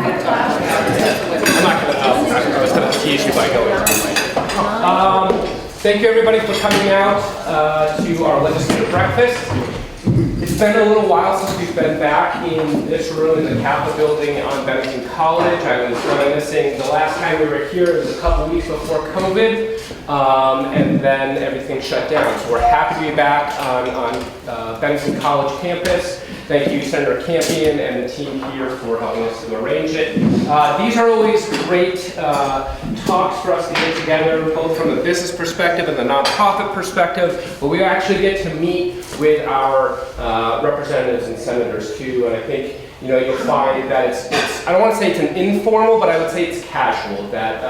I was going to tease you by going. Thank you everybody for coming out to our legislative breakfast. It's been a little while since we've been back in this room in the Capitol building on Bennington College. I was reminiscing the last time we were here, it was a couple weeks before COVID, and then everything shut down. So we're happy to be back on Bennington College campus. Thank you, Senator Campion and the team here for helping us to arrange it. These are always great talks for us to get together, both from the business perspective and the nonprofit perspective, but we actually get to meet with our representatives and senators too, and I think you'll find that it's I don't want to say it's an informal, but I would say it's casual, that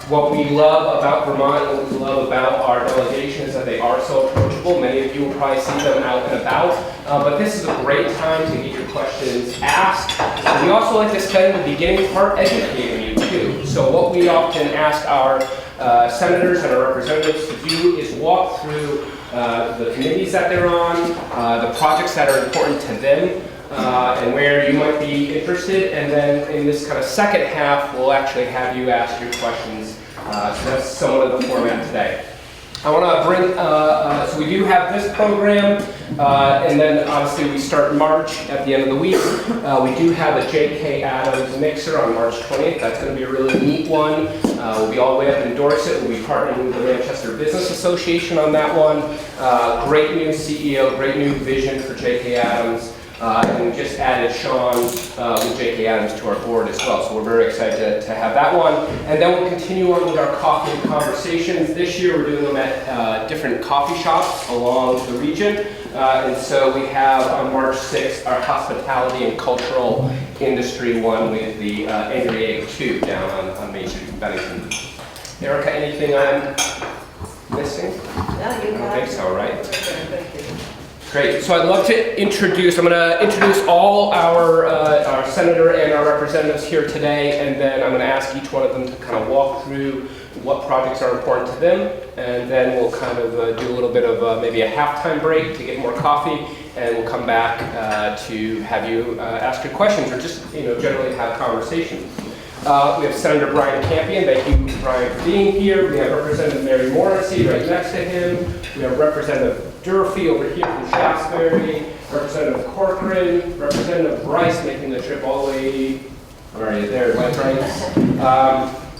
what we love about Vermont and what we love about our delegation is that they are so approachable. Many of you will probably see them out and about, but this is a great time to get your questions asked. We also like to spend the beginning part educating you too. So what we often ask our senators and our representatives to do is walk through the committees that they're on, the projects that are important to them, and where you might be interested, and then in this kind of second half, we'll actually have you ask your questions. So that's somewhat of the format today. I want to bring, so we do have this program, and then obviously we start March at the end of the week. We do have a J.K. Adams mixer on March 20th. That's going to be a really neat one. We'll be all the way up in Dorset. We'll be partnering with the Manchester Business Association on that one. Great new CEO, great new vision for J.K. Adams. And we just added Sean with J.K. Adams to our board as well, so we're very excited to have that one. And then we'll continue on with our coffee and conversations. This year we're doing them at different coffee shops along the region. And so we have on March 6th our hospitality and cultural industry one with the Angry Egg 2 down on Main Street, Bennington. Erica, anything I'm missing? No, you I don't think so, right? Thank you. Great. So I'd love to introduce, I'm going to introduce all our senator and our representatives here today, and then I'm going to ask each one of them to kind of walk through what projects are important to them, and then we'll kind of do a little bit of maybe a halftime break to get more coffee, and we'll come back to have you ask your questions or just generally have conversations. We have Senator Brian Campion. Thank you, Brian, for being here. We have Representative Mary Morrissey right next to him. We have Representative Durfee over here from Shaftesbury, Representative Corcoran, Representative Bryce making the trip all the way, where are you there, White Bryce?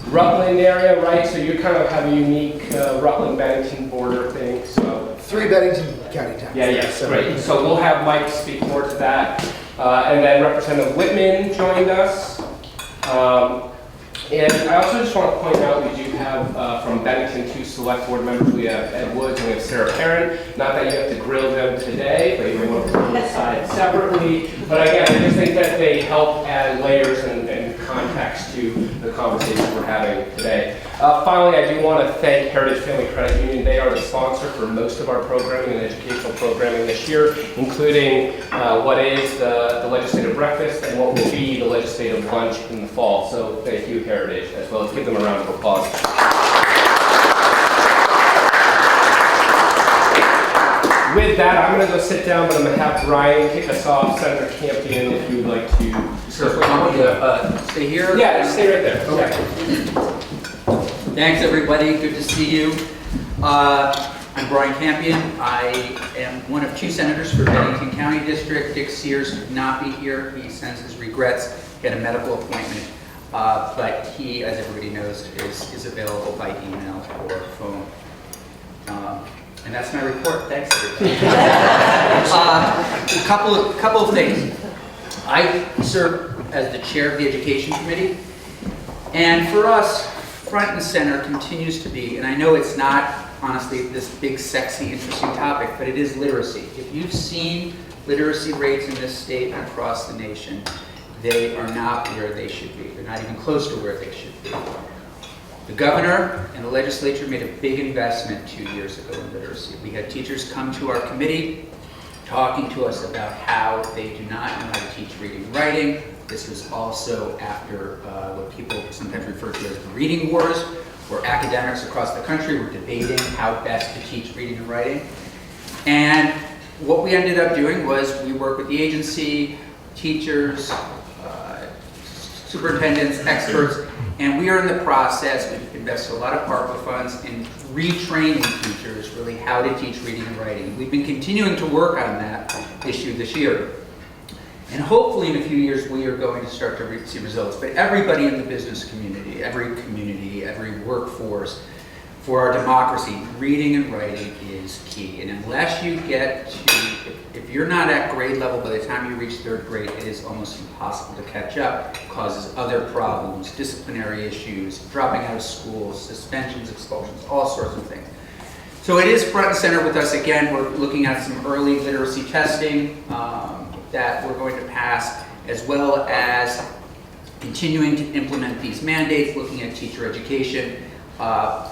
Rutland area, right? So you kind of have a unique Rutland-Bennington border thing. So 3 Bennington County towns. Yeah, great. So we'll have Mike speak more to that. And then Representative Whitman joined us. And I also just want to point out we do have from Bennington 2 select board members. We have Ed Woods and we have Sarah Perrin. Not that you have to grill them today, but you may want to put them aside separately. But again, I just think that they help add layers and context to the conversation we're having today. Finally, I do want to thank Heritage Family Credit Union. They are the sponsor for most of our programming and educational programming this year, including what is the legislative breakfast and what will be the legislative lunch in the fall. So thank you, Heritage, as well. Let's give them a round of applause. With that, I'm going to go sit down, but I'm going to have Brian kick us off. Senator Campion, if you would like to. Sure. I want you to stay here. Yeah, stay right there. Okay. Thanks, everybody. Good to see you. I'm Brian Campion. I am one of 2 senators for Bennington County District. Dick Sears could not be here. He sends his regrets. He had a medical appointment, but he, as everybody knows, is available by email or phone. And that's my report. Thanks, everybody. A couple of things. I serve as the chair of the Education Committee, and for us, front and center continues to be, and I know it's not, honestly, this big, sexy, interesting topic, but it is literacy. If you've seen literacy rates in this state and across the nation, they are not where they should be. They're not even close to where they should be. The governor and the legislature made a big investment 2 years ago in literacy. We had teachers come to our committee talking to us about how they do not know how to teach reading and writing. This was also after what people sometimes refer to as the reading wars, where academics across the country were debating how best to teach reading and writing. And what we ended up doing was we worked with the agency, teachers, superintendents, experts, and we are in the process, we've invested a lot of ARPA funds in retraining teachers really how to teach reading and writing. We've been continuing to work on that issue this year. And hopefully in a few years we are going to start to see results. But everybody in the business community, every workforce, for our democracy, reading and writing is key. And unless you get to, if you're not at grade level by the time you reach third grade, it is almost impossible to catch up. It causes other problems, disciplinary issues, dropping out of school, suspensions, expulsions, all sorts of things. So it is front and center with us again. We're looking at some early literacy testing that we're going to pass, as well as continuing to implement these mandates, looking at teacher education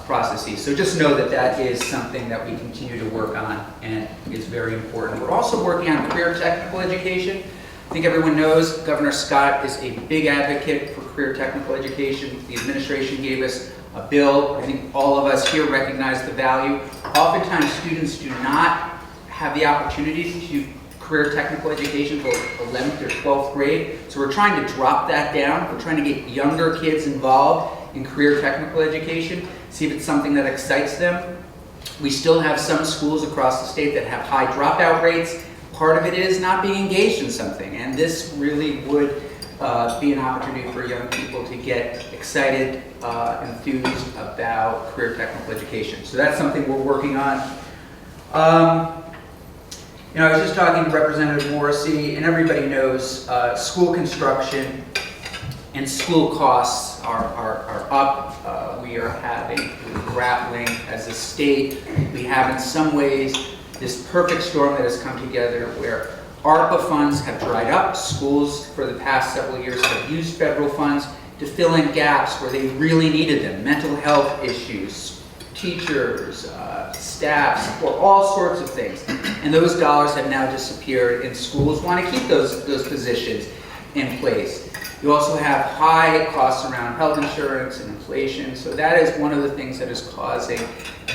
processes. So just know that that is something that we continue to work on and is very important. We're also working on career technical education. I think everyone knows Governor Scott is a big advocate for career technical education. The administration gave us a bill. I think all of us here recognize the value. Oftentimes students do not have the opportunity to career technical education until 11th or 12th grade. So we're trying to drop that down. We're trying to get younger kids involved in career technical education, see if it's something that excites them. We still have some schools across the state that have high dropout rates. Part of it is not being engaged in something, and this really would be an opportunity for young people to get excited, enthused about career technical education. So that's something we're working on. You know, I was just talking to Representative Morrissey, and everybody knows school construction and school costs are up. We are grappling as a state. We have in some ways this perfect storm that has come together where ARPA funds have dried up. Schools for the past several years have used federal funds to fill in gaps where they really needed them. Mental health issues, teachers, staff, or all sorts of things. And those dollars have now disappeared, and schools want to keep those positions in place. You also have high costs around health insurance and inflation, so that is one of the things that is causing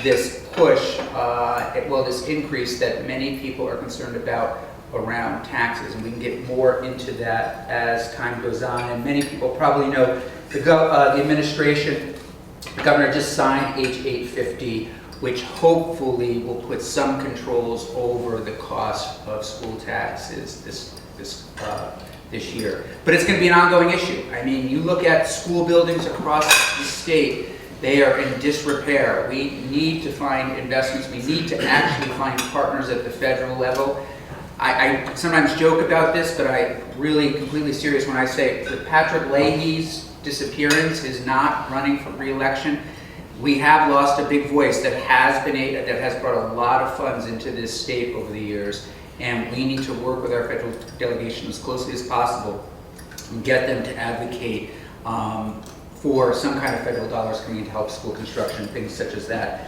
this push, this increase that many people are concerned about around taxes, and we can get more into that as time goes on. And many people probably know the administration, the governor just signed H-850, which hopefully will put some controls over the cost of school taxes this year. But it's going to be an ongoing issue. I mean, you look at school buildings across the state, they are in disrepair. We need to find investments. We need to actually find partners at the federal level. I sometimes joke about this, but I'm really completely serious when I say that Patrick Leahy's disappearance is not running for re-election. We have lost a big voice that has brought a lot of funds into this state over the years, and we need to work with our federal delegation as closely as possible and get them to advocate for some kind of federal dollars coming in to help school construction, things such as that.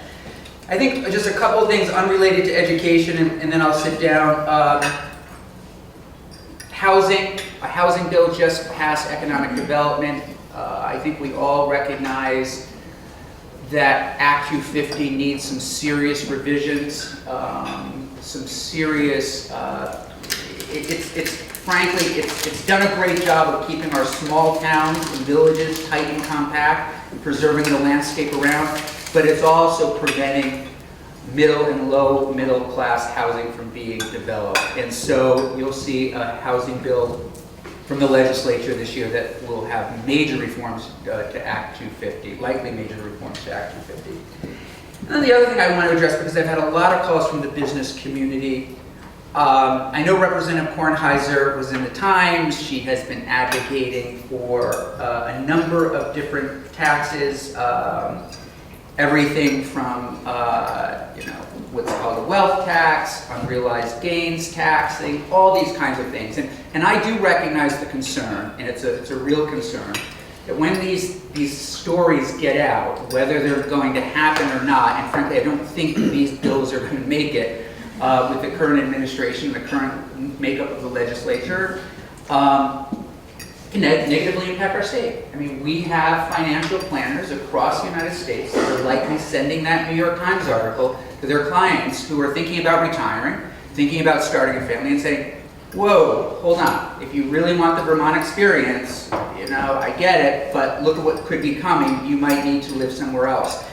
I think just a couple of things unrelated to education, and then I'll sit down. Housing, a housing bill just passed economic development. I think we all recognize that Act 250 needs some serious revisions, some serious, frankly, it's done a great job of keeping our small towns and villages tight and compact and preserving the landscape around, but it's also preventing middle and low middle class housing from being developed. And so you'll see a housing bill from the legislature this year that will have major reforms to Act 250, likely major reforms to Act 250. And then the other thing I want to address, because I've had a lot of calls from the business community. I know Representative Kornheiser was in the Times. She has been advocating for a number of different taxes, everything from what's called a wealth tax, unrealized gains taxing, all these kinds of things. And I do recognize the concern, and it's a real concern, that when these stories get out, whether they're going to happen or not, and frankly I don't think these bills are going to make it with the current administration, the current makeup of the legislature, can negatively impact our state. I mean, we have financial planners across the United States that are likely sending that New York Times article to their clients who are thinking about retiring, thinking about starting a family, and saying, whoa, hold on. If you really want the Vermont experience, you know, I get it, but look at what could be coming. You might need to live somewhere else.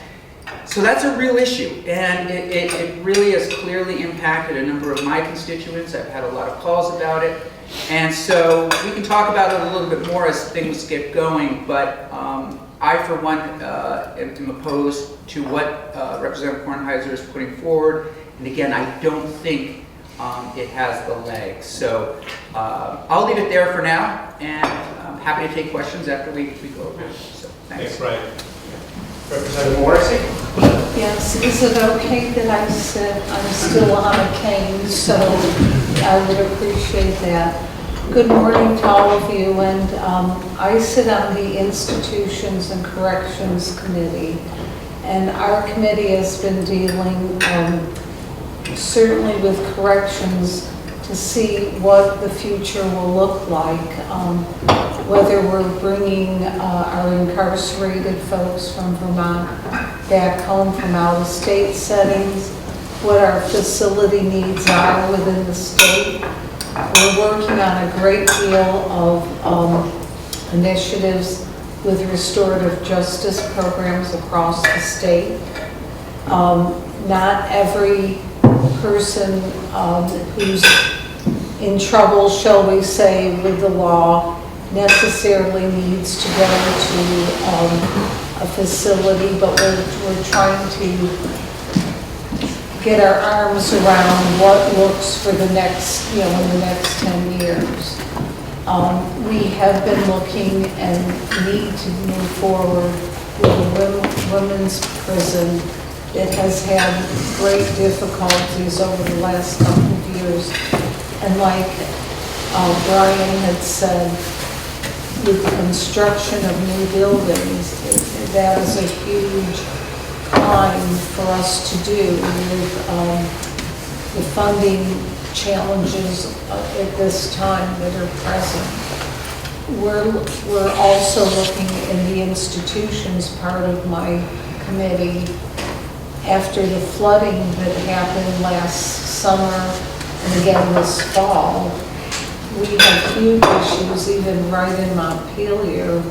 So that's a real issue, and it really has clearly impacted a number of my constituents. I've had a lot of calls about it, and so we can talk about it a little bit more as things get going, but I, for one, am opposed to what Representative Kornheiser is putting forward, and again, I don't think it has the legs. So I'll leave it there for now, and I'm happy to take questions after we go over it. So, thanks. Thanks, Brian. Representative Morrissey? Yes, is it okay that I said I'm still on a cane, so I would appreciate that. Good morning to all of you, and I sit on the Institutions and Corrections Committee, and our committee has been dealing certainly with corrections to see what the future will look like, whether we're bringing our incarcerated folks from Vermont back home from out-of-state settings, what our facility needs are within the state. We're working on a great deal of initiatives with restorative justice programs across the state. Not every person who's in trouble, shall we say, with the law necessarily needs to go to a facility, but we're trying to get our arms around what looks for the next, in the next 10 years. We have been looking and need to move forward with a women's prison that has had great difficulties over the last couple of years. And like Brian had said, with the construction of new buildings, that is a huge climb for us to do with the funding challenges at this time that are present. We're also looking in the institutions part of my committee after the flooding that happened last summer and again this fall. We have huge issues, even right in Montpelier,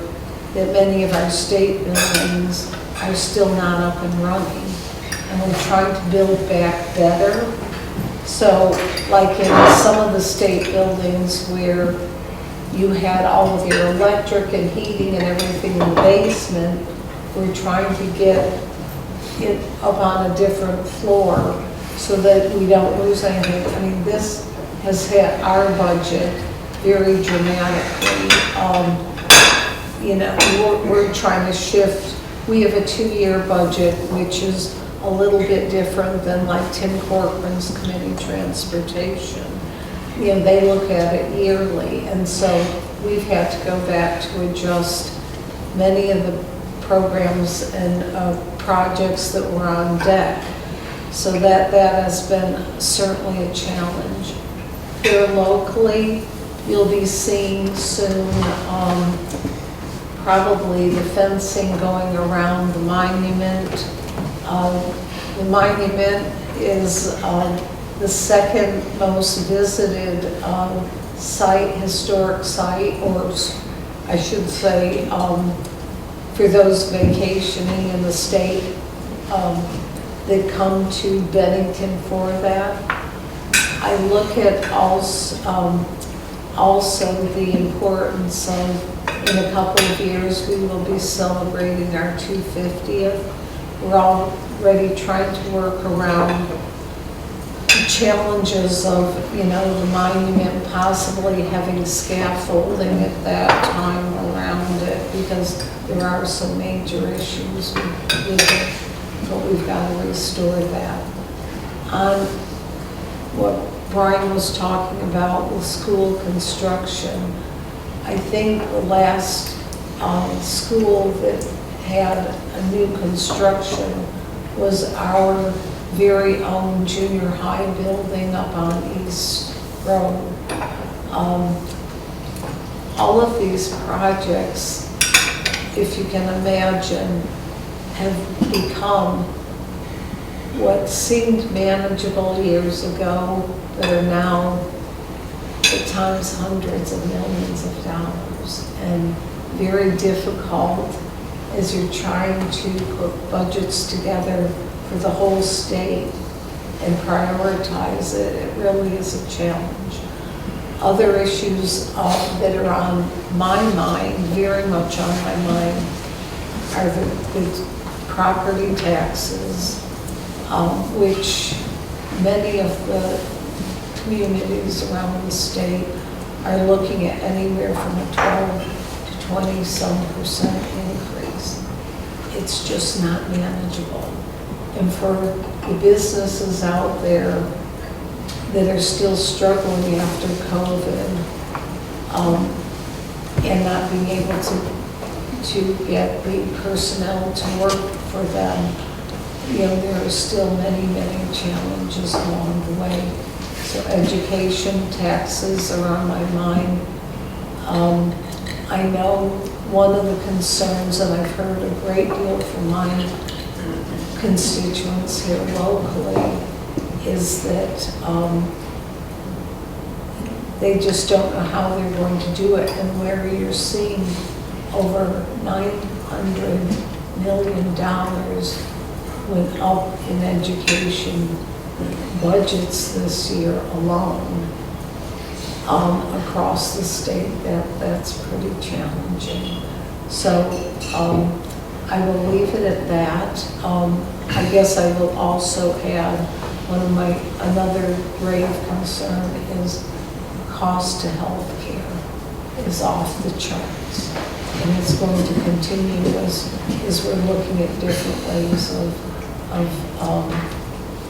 that many of our state buildings are still not up and running. And we're trying to build back better. So, like in some of the state buildings where you had all of your electric and heating and everything in the basement, we're trying to get it up on a different floor so that we don't lose anything. I mean, this has hit our budget very dramatically. We're trying to shift. We have a 2-year budget, which is a little bit different than like Tim Corcoran's Committee Transportation. They look at it yearly, and so we've had to go back to adjust many of the programs and projects that were on deck. So that has been certainly a challenge. Here locally, you'll be seeing soon probably the fencing going around the monument. The monument is the second most visited historic site, or I should say, for those vacationing in the state that come to Bennington for that. I look at also the importance of, in a couple of years, we will be celebrating our 250th. We're already trying to work around the challenges of, the monument possibly having scaffolding at that time around it, because there are some major issues with it, but we've got to restore that. On what Brian was talking about with school construction, I think the last school that had a new construction was our very own junior high building up on East Road. All of these projects, if you can imagine, have become what seemed manageable years ago that are now at times hundreds of millions of dollars. And very difficult as you're trying to put budgets together for the whole state and prioritize it. It really is a challenge. Other issues that are on my mind, very much on my mind, are the property taxes, which many of the communities around the state are looking at anywhere from a 12 to 20-some% increase. It's just not manageable. And for the businesses out there that are still struggling after COVID, and not being able to get the personnel to work for them, there are still many, many challenges along the way. So education, taxes are on my mind. I know one of the concerns, and I've heard a great deal from my constituents here locally, is that they just don't know how they're going to do it, and where you're seeing over $900 million went up in education budgets this year alone across the state. That's pretty challenging. So I will leave it at that. I guess I will also add another grave concern is cost to health care is off the charts. And it's going to continue as we're looking at different ways of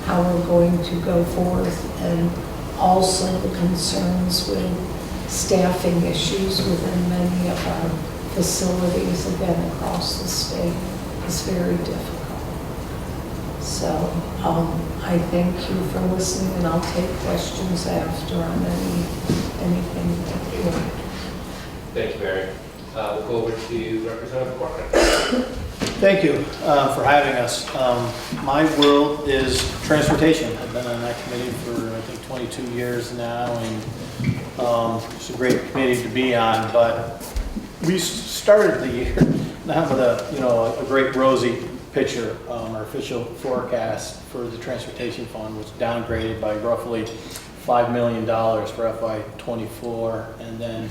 how we're going to go forth, and also the concerns with staffing issues within many of our facilities, again, across the state, is very difficult. So I thank you for listening, and I'll take questions after on anything that you want. Thank you, Mary. We'll go over to Representative Corcoran. Thank you for having us. My world is transportation. I've been on that committee for, I think, 22 years now, and it's a great committee to be on. But we started the year not with a great rosy picture. Our official forecast for the transportation fund was downgraded by roughly $5 million for FY24, and then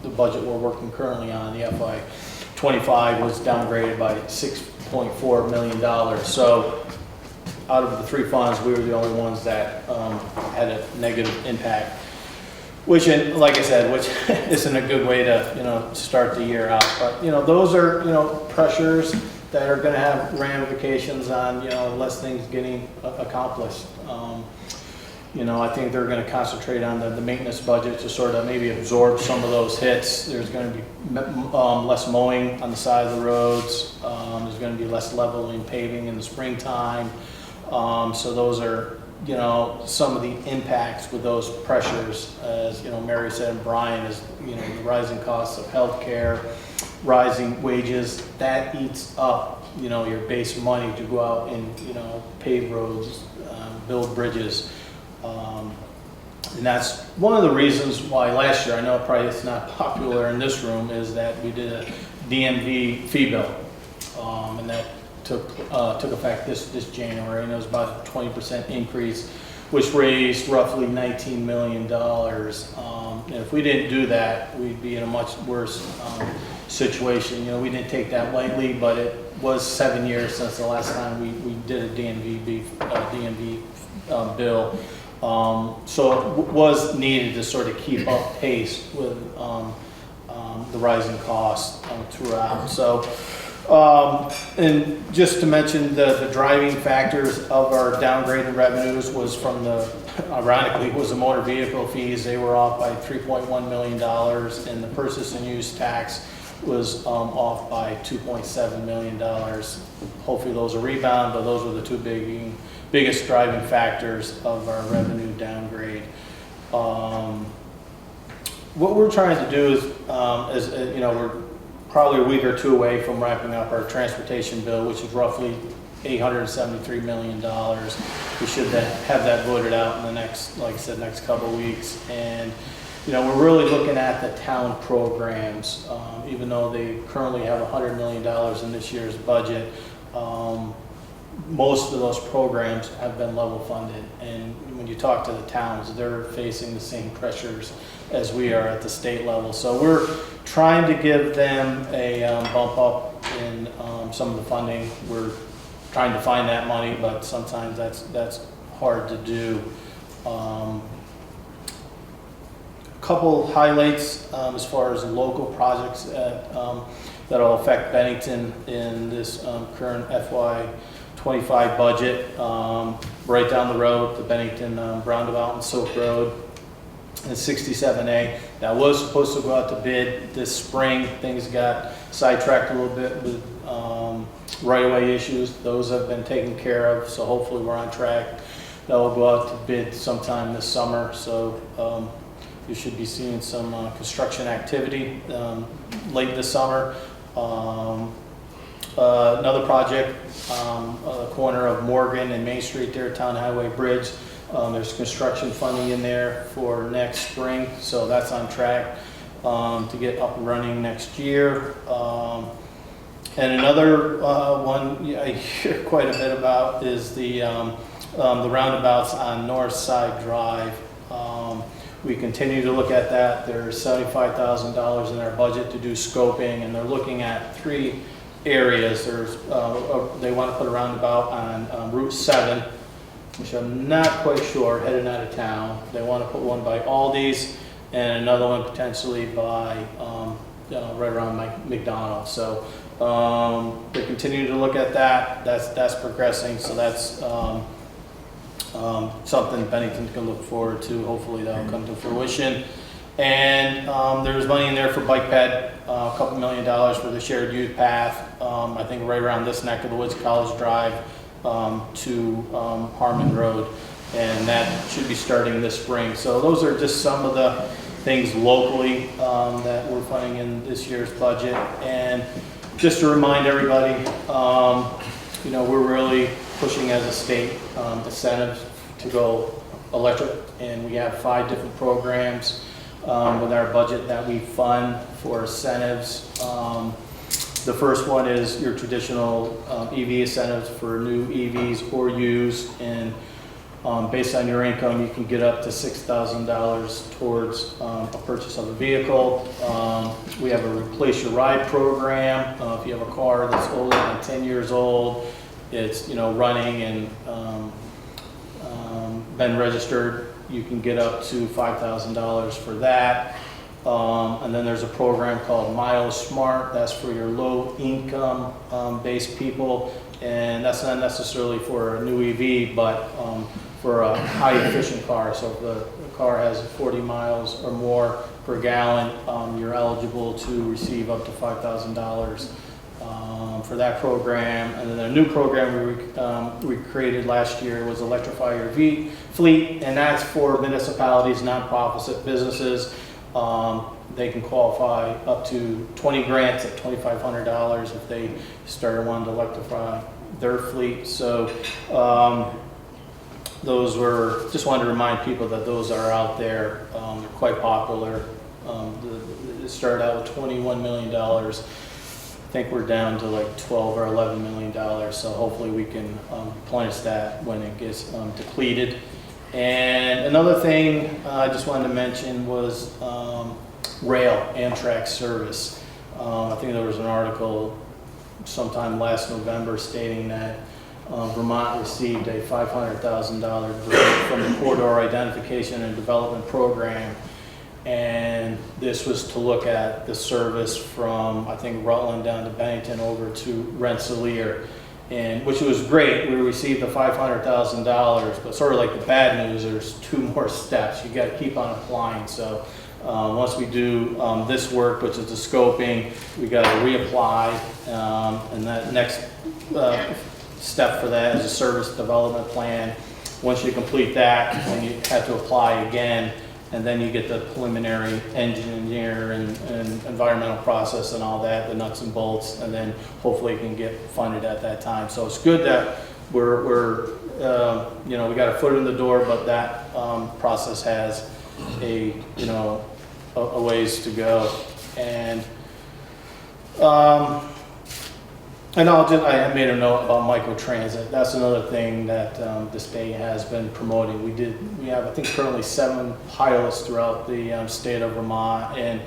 the budget we're working currently on, the FY25, was downgraded by $6.4 million. So out of the three funds, we were the only ones that had a negative impact, which, like I said, which isn't a good way to start the year out. But those are pressures that are going to have ramifications on less things getting accomplished. I think they're going to concentrate on the maintenance budget to sort of maybe absorb some of those hits. There's going to be less mowing on the side of the roads. There's going to be less leveling, paving in the springtime. So those are, some of the impacts with those pressures, as Mary said, and Brian, is the rising costs of healthcare, rising wages. That eats up your base money to go out and pave roads, build bridges. And that's one of the reasons why last year, I know probably it's not popular in this room, is that we did a DMV fee bill, and that took effect this January, and it was about a 20% increase, which raised roughly $19 million. And if we didn't do that, we'd be in a much worse situation. We didn't take that lightly, but it was 7 years since the last time we did a DMV bill. So it was needed to sort of keep up pace with the rising costs throughout. So, and just to mention the driving factors of our downgraded revenues was ironically, was the motor vehicle fees. They were off by $3.1 million, and the purchase and use tax was off by $2.7 million. Hopefully those will rebound, but those were the two biggest driving factors of our revenue downgrade. What we're trying to do is we're probably a week or two away from wrapping up our transportation bill, which is roughly $873 million. We should then have that voted out in the next, like I said, next couple of weeks. And we're really looking at the town programs, even though they currently have $100 million in this year's budget. Most of those programs have been level funded, and when you talk to the towns, they're facing the same pressures as we are at the state level. So we're trying to give them a bump up in some of the funding. We're trying to find that money, but sometimes that's hard to do. Couple highlights as far as local projects that'll affect Bennington in this current FY25 budget. Right down the road, the Bennington roundabout and Silk Road and 67A. That was supposed to go out to bid this spring. Things got sidetracked a little bit with right-of-way issues. Those have been taken care of, so hopefully we're on track. That will go out to bid sometime this summer, so you should be seeing some construction activity late this summer. Another project, the corner of Morgan and Main Street there, Town Highway Bridge. There's construction funding in there for next spring, so that's on track to get up and running next year. And another one I hear quite a bit about is the roundabouts on North Side Drive. We continue to look at that. There's $75,000 in our budget to do scoping, and they're looking at 3 areas. They want to put a roundabout on Route 7, which I'm not quite sure, heading out of town. They want to put one by Aldi's and another one potentially by right around McDonald's. So they continue to look at that. That's progressing. So that's something Bennington can look forward to. Hopefully that'll come to fruition. And there's money in there for bike ped, a couple $1 million for the shared youth path. I think right around this neck of the woods, College Drive to Harmon Road, and that should be starting this spring. So those are just some of the things locally that we're funding in this year's budget. And just to remind everybody, we're really pushing as a state incentives to go electric, and we have 5 different programs with our budget that we fund for incentives. The first one is your traditional EV incentives for new EVs or used, and based on your income, you can get up to $6,000 towards a purchase of a vehicle. We have a replace your ride program. If you have a car that's older than 10 years old, it's running and been registered, you can get up to $5,000 for that. And then there's a program called Miles Smart. That's for your low income based people, and that's not necessarily for a new EV, but for a high efficient car. So if the car has 40 miles or more per gallon, you're eligible to receive up to $5,000 for that program. And then a new program we created last year was Electrify Your Fleet, and that's for municipalities, nonprofits, businesses. They can qualify up to 20 grants at $2,500 if they started wanting to electrify their fleet. So those were, just wanted to remind people that those are out there. They're quite popular. It started out with $21 million. I think we're down to like $12 or $11 million. So hopefully we can replenish that when it gets depleted. And another thing I just wanted to mention was rail, Amtrak service. I think there was an article sometime last November stating that Vermont received a $500,000 grant from the Corridor Identification and Development Program. And this was to look at the service from, I think, Rutland down to Bennington over to Rensselaer. And which was great. We received the $500,000, but sort of like the bad news, there's 2 more steps. You got to keep on applying. So once we do this work, which is the scoping, we got to reapply, and that next step for that is a service development plan. Once you complete that, then you have to apply again, and then you get the preliminary engineer and environmental process and all that, the nuts and bolts, and then hopefully you can get funded at that time. So it's good that we're we got a foot in the door, but that process has a a ways to go. And I made a note about microtransit. That's another thing that the state has been promoting. We have, I think, currently 7 pilots throughout the state of Vermont, and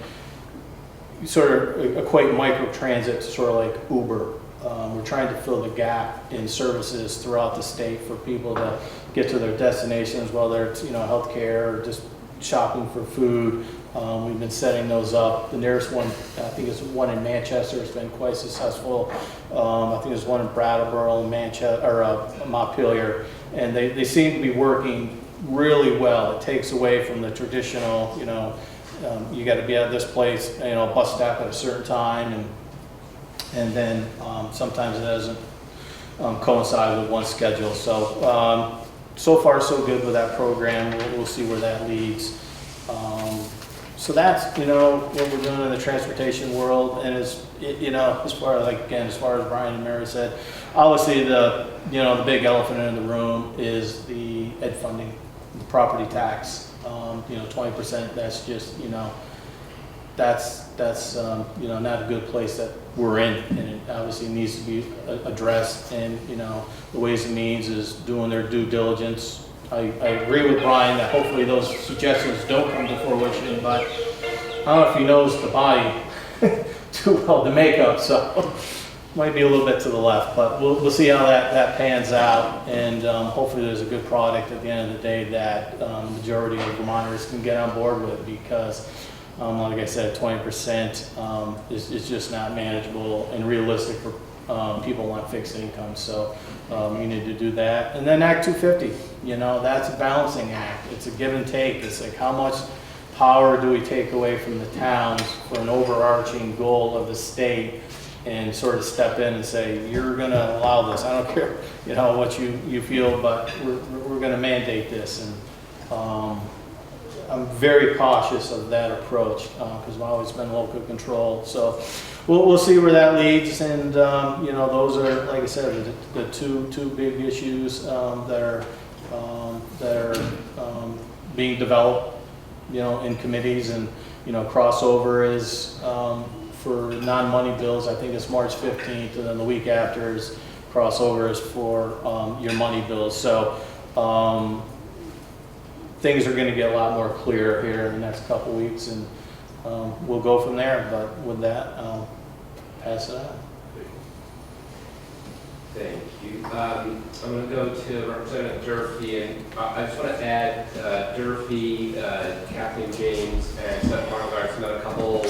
you sort of equate microtransit to sort of like Uber. We're trying to fill the gap in services throughout the state for people to get to their destinations, whether it's healthcare or just shopping for food. We've been setting those up. The nearest one, I think, is one in Manchester. It's been quite successful. I think there's one in Brattleboro, Manchester, or Montpelier, and they seem to be working really well. It takes away from the traditional, you got to be at this place, bus stop at a certain time, and then sometimes it doesn't coincide with one schedule. So so far so good with that program. We'll see where that leads. So that's what we're doing in the transportation world, and as far as Brian and Mary said, obviously the big elephant in the room is the ed funding, the property tax. 20%. That's just that's not a good place that we're in, and it obviously needs to be addressed. And the Ways and Means is doing their due diligence. I agree with Brian that hopefully those suggestions don't come to fruition, but I don't know if he knows the body too well, the makeup, so might be a little bit to the left, but we'll see how that pans out, and hopefully there's a good product at the end of the day that the majority of Vermonters can get on board with, because like I said, 20% is just not manageable and realistic for people who want fixed income. So you need to do that. And then Act 250, that's a balancing act. It's a give and take. It's like, how much power do we take away from the towns for an overarching goal of the state, and sort of step in and say, you're going to allow this. I don't care, what you feel, but we're going to mandate this. And I'm very cautious of that approach, because I've always been local control. So we'll see where that leads. And those are, like I said, the two big issues that are being developed, in committees. And crossover is for non-money bills. I think it's March 15th, and then the week after is crossover is for your money bills. So things are going to get a lot more clear here in the next couple weeks, and we'll go from there. But with that, I'll pass it on. Thank you. I'm going to go to Representative Durfee, and I just want to add Durfee, Kathleen James, and Seth Barngartz met a couple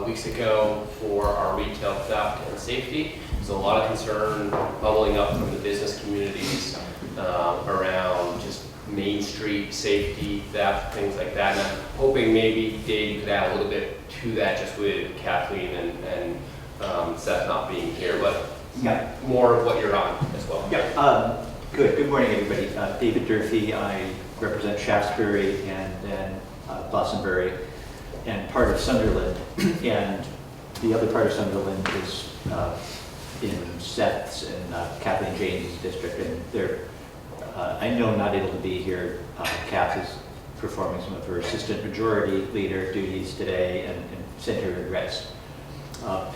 weeks ago for our retail theft and safety. There's a lot of concern bubbling up from the business communities around just Main Street safety, theft, things like that. And I'm hoping maybe Dave, you could add a little bit to that, just with Kathleen and Seth not being here, but more of what you're on as well. Yeah. Good morning, everybody. David Durfee. I represent Shaftesbury and then Blossombury and part of Sunderland. And the other part of Sunderland is in Seth's and Kathleen James' district. And they're, I know, not able to be here. Kath is performing some of her assistant majority leader duties today and sent her regrets.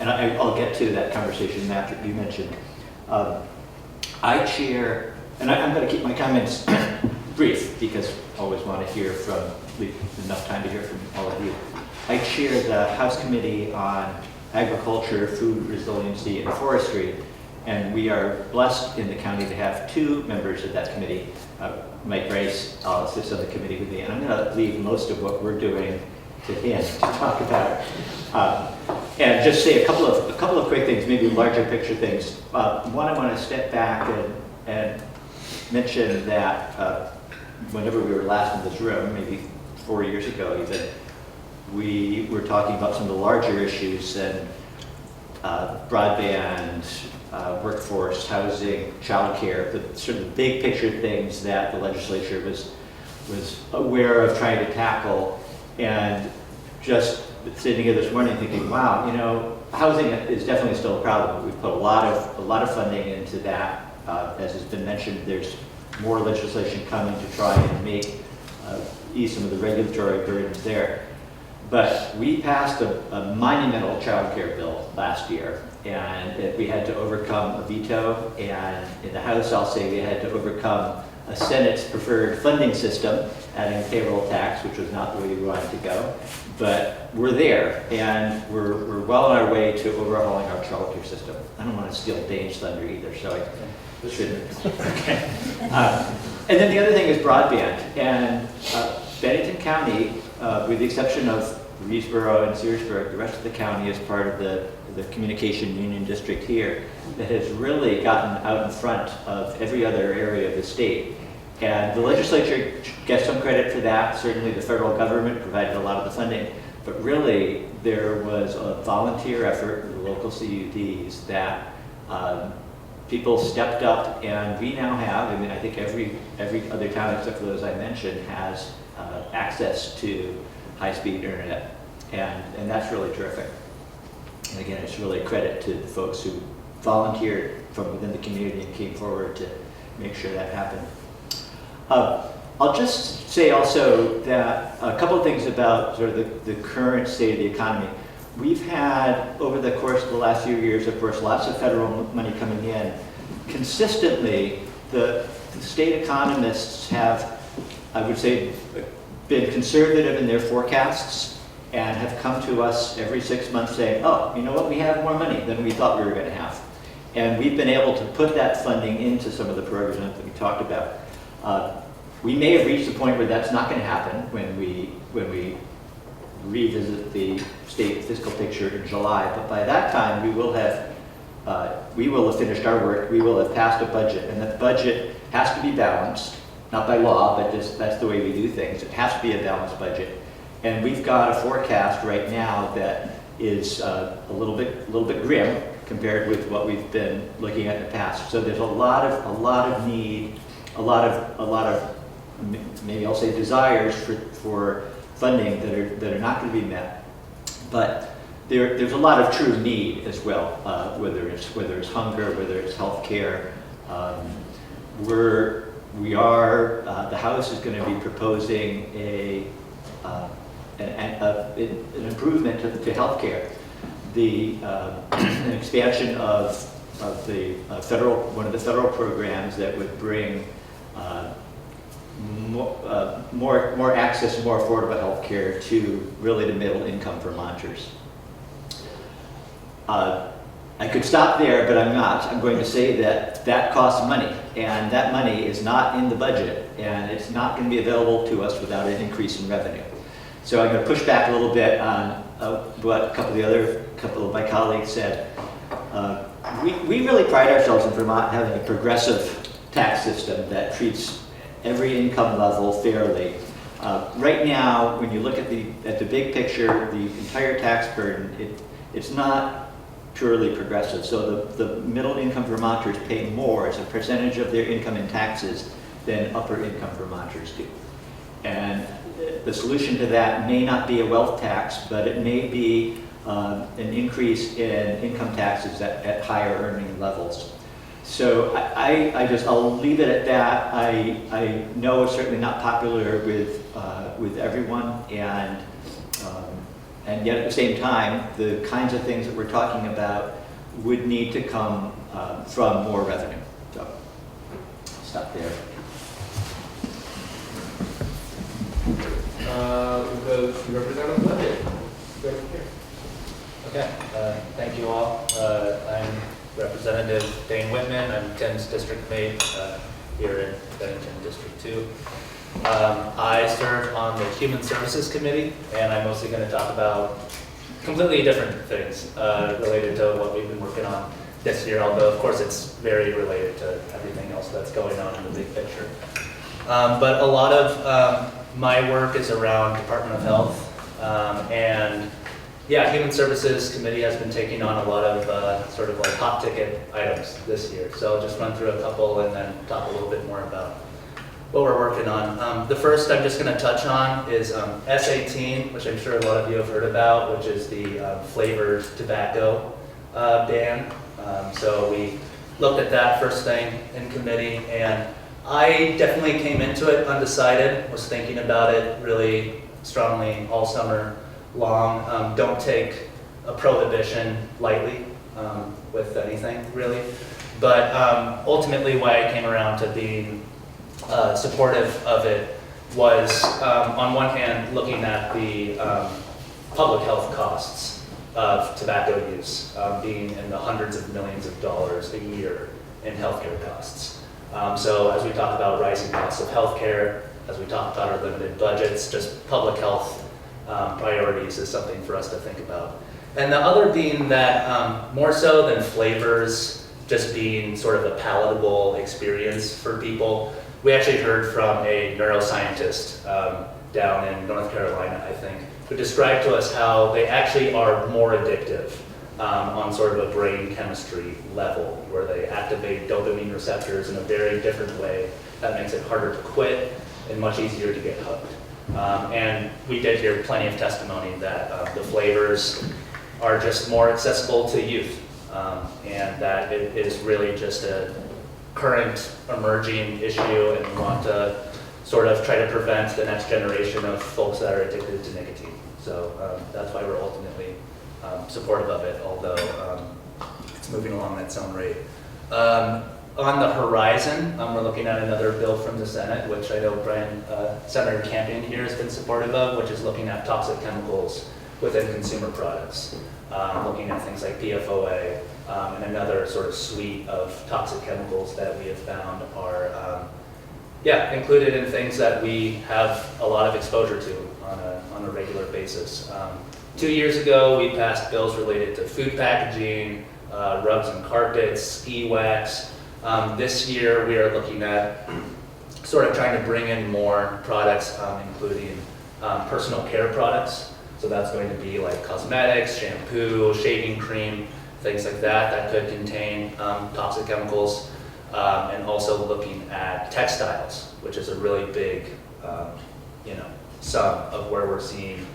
And I'll get to that conversation after you mentioned. I chair, and I'm going to keep my comments brief because I always want to hear from, leave enough time to hear from all of you. I chair the House Committee on Agriculture, Food Resiliency, and Forestry, and we are blessed in the county to have 2 members of that committee. Mike Grace sits on the committee with me, and I'm going to leave most of what we're doing to him to talk about. And just say a couple of quick things, maybe larger picture things. One, I want to step back and mention that whenever we were last in this room, maybe 4 years ago even, we were talking about some of the larger issues and broadband, workforce, housing, childcare, the sort of big picture things that the legislature was aware of trying to tackle. And just sitting here this morning thinking, wow, housing is definitely still a problem. We've put a lot of funding into that. As has been mentioned, there's more legislation coming to try and ease some of the regulatory burdens there. But we passed a monumental child care bill last year, and we had to overcome a veto, and in the House, I'll say we had to overcome a Senate's preferred funding system, adding payroll tax, which was not the way we wanted to go. But we're there, and we're well on our way to overhauling our child care system. I don't want to steal Dane's thunder either, so I shouldn't. Okay. And then the other thing is broadband. And Bennington County, with the exception of Reedsboro and Searsburg, the rest of the county is part of the communication union district here that has really gotten out in front of every other area of the state. And the legislature gets some credit for that. Certainly the federal government provided a lot of the funding, but really there was a volunteer effort with the local CUDs that people stepped up, and we now have, I mean, I think every other town except for those I mentioned has access to high-speed internet, and that's really terrific. And again, it's really a credit to the folks who volunteered from within the community and came forward to make sure that happened. I'll just say also that a couple of things about sort of the current state of the economy. We've had, over the course of the last few years, of course, lots of federal money coming in. Consistently, the state economists have, I would say, been conservative in their forecasts and have come to us every 6 months saying, oh, you know what, we have more money than we thought we were going to have. And we've been able to put that funding into some of the programs that we talked about. We may have reached the point where that's not going to happen when we revisit the state fiscal picture in July, but by that time we will have finished our work. We will have passed a budget, and that budget has to be balanced, not by law, but just that's the way we do things. It has to be a balanced budget, and we've got a forecast right now that is a little bit grim compared with what we've been looking at in the past. So there's a lot of need, a lot of maybe I'll say desires for funding that are not going to be met, but there's a lot of true need as well, whether it's hunger, whether it's health care. The House is going to be proposing an improvement to health care, an expansion of one of the federal programs that would bring more access, more affordable health care to really the middle income Vermonters. I could stop there, but I'm not. I'm going to say that costs money, and that money is not in the budget, and it's not going to be available to us without an increase in revenue. So I'm going to push back a little bit on what a couple of my colleagues said. We really pride ourselves in Vermont having a progressive tax system that treats every income level fairly. Right now, when you look at the big picture, the entire tax burden, it's not purely progressive. So the middle income Vermonters pay more as a percentage of their income in taxes than upper income Vermonters do. And the solution to that may not be a wealth tax, but it may be an increase in income taxes at higher earning levels. So I'll leave it at that. I know it's certainly not popular with everyone, and yet at the same time, the kinds of things that we're talking about would need to come from more revenue. So I'll stop there. We'll go to Representative Levin. Go here. Okay, thank you all. I'm Representative Dane Whitman. I'm 10's district mate here in Bennington District 2. I serve on the Human Services Committee, and I'm mostly going to talk about completely different things related to what we've been working on this year, although of course it's very related to everything else that's going on in the big picture. But a lot of my work is around Department of Health, and yeah, Human Services Committee has been taking on a lot of sort of like hot ticket items this year. So I'll just run through a couple and then talk a little bit more about what we're working on. The first I'm just going to touch on is S18, which I'm sure a lot of you have heard about, which is the flavored tobacco ban. So we looked at that first thing in committee, and I definitely came into it undecided, was thinking about it really strongly all summer long. Don't take a prohibition lightly with anything, really. But ultimately, why I came around to being supportive of it was, on one hand, looking at the public health costs of tobacco use, being in the hundreds of millions of dollars a year in healthcare costs. So as we talk about rising costs of healthcare, as we talk about our limited budgets, just public health priorities is something for us to think about. And the other being that more so than flavors just being sort of a palatable experience for people, we actually heard from a neuroscientist down in North Carolina, I think, who described to us how they actually are more addictive on sort of a brain chemistry level, where they activate dopamine receptors in a very different way that makes it harder to quit and much easier to get hooked. And we did hear plenty of testimony that the flavors are just more accessible to youth, and that it is really just a current emerging issue, and we want to sort of try to prevent the next generation of folks that are addicted to nicotine. So that's why we're ultimately supportive of it, although it's moving along at its own rate. On the horizon, we're looking at another bill from the Senate, which I know Brian, Senator Campion here has been supportive of, which is looking at toxic chemicals within consumer products, looking at things like PFOA, and another sort of suite of toxic chemicals that we have found are included in things that we have a lot of exposure to on a regular basis. 2 years ago, we passed bills related to food packaging, rugs and carpets, ski wax. This year, we are looking at sort of trying to bring in more products, including personal care products. So that's going to be like cosmetics, shampoo, shaving cream, things like that that could contain toxic chemicals. And also looking at textiles, which is a really big, sum of where we're seeing,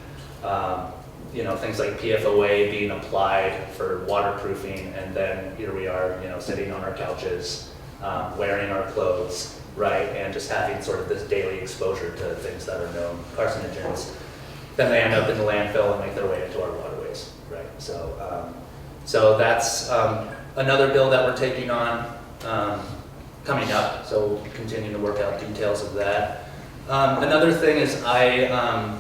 things like PFOA being applied for waterproofing, and then here we are, sitting on our couches, wearing our clothes, right, and just having sort of this daily exposure to things that are known carcinogens. Then they end up in the landfill and make their way into our waterways, right? So that's another bill that we're taking on coming up, so we'll continue to work out details of that. Another thing is I